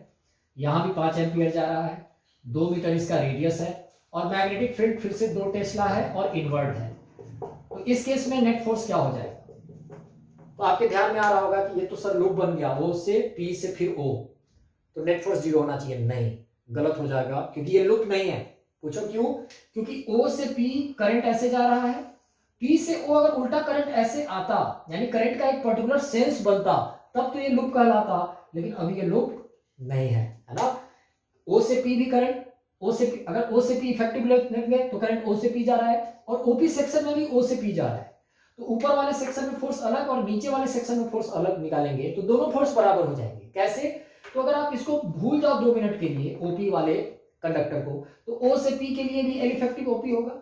यहां भी 5 एम्पियर जा रहा है, 2 मीटर इसका रेडियस है और मैग्नेटिक फील्ड फिर से 2 टेस्ला है और इनवर्ट है, तो इस केस में नेट फोर्स क्या हो जाएगा, तो आपके ध्यान में आ रहा होगा कि ये तो सर लूप बन गया, O से P से फिर O, तो नेट फोर्स 0 होना चाहिए, नहीं, गलत हो जाएगा क्योंकि ये लूप नहीं है। पूछो क्यों, क्योंकि O से P करंट ऐसे जा रहा है, P से O अगर उल्टा करंट ऐसे आता, यानी करंट का एक पर्टिकुलर सेंस बनता, तब तो ये लूप कहलाता, लेकिन अभी ये लूप नहीं है, है ना। O से P भी करंट, O से P, अगर O से P इफेक्टिव लेंगे तो करंट O से P जा रहा है और OP सेक्शन में भी O से P जा रहा है, तो ऊपर वाले सेक्शन में फोर्स अलग और नीचे वाले सेक्शन में फोर्स अलग निकालेंगे तो दोनों फोर्स बराबर हो जाएंगे। कैसे, तो अगर आप इसको भूल जाओ 2 मिनट के लिए OP वाले कंडक्टर को, तो O से P के लिए भी एल इफेक्टिव OP होगा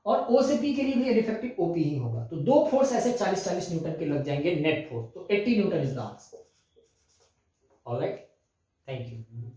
और O से P के लिए भी एल इफेक्टिव OP ही होगा, तो दो फोर्स ऐसे 40-40 न्यूटन के लग जाएंगे नेट फोर्स, तो 80 Newton is the answer. Alright, thank you.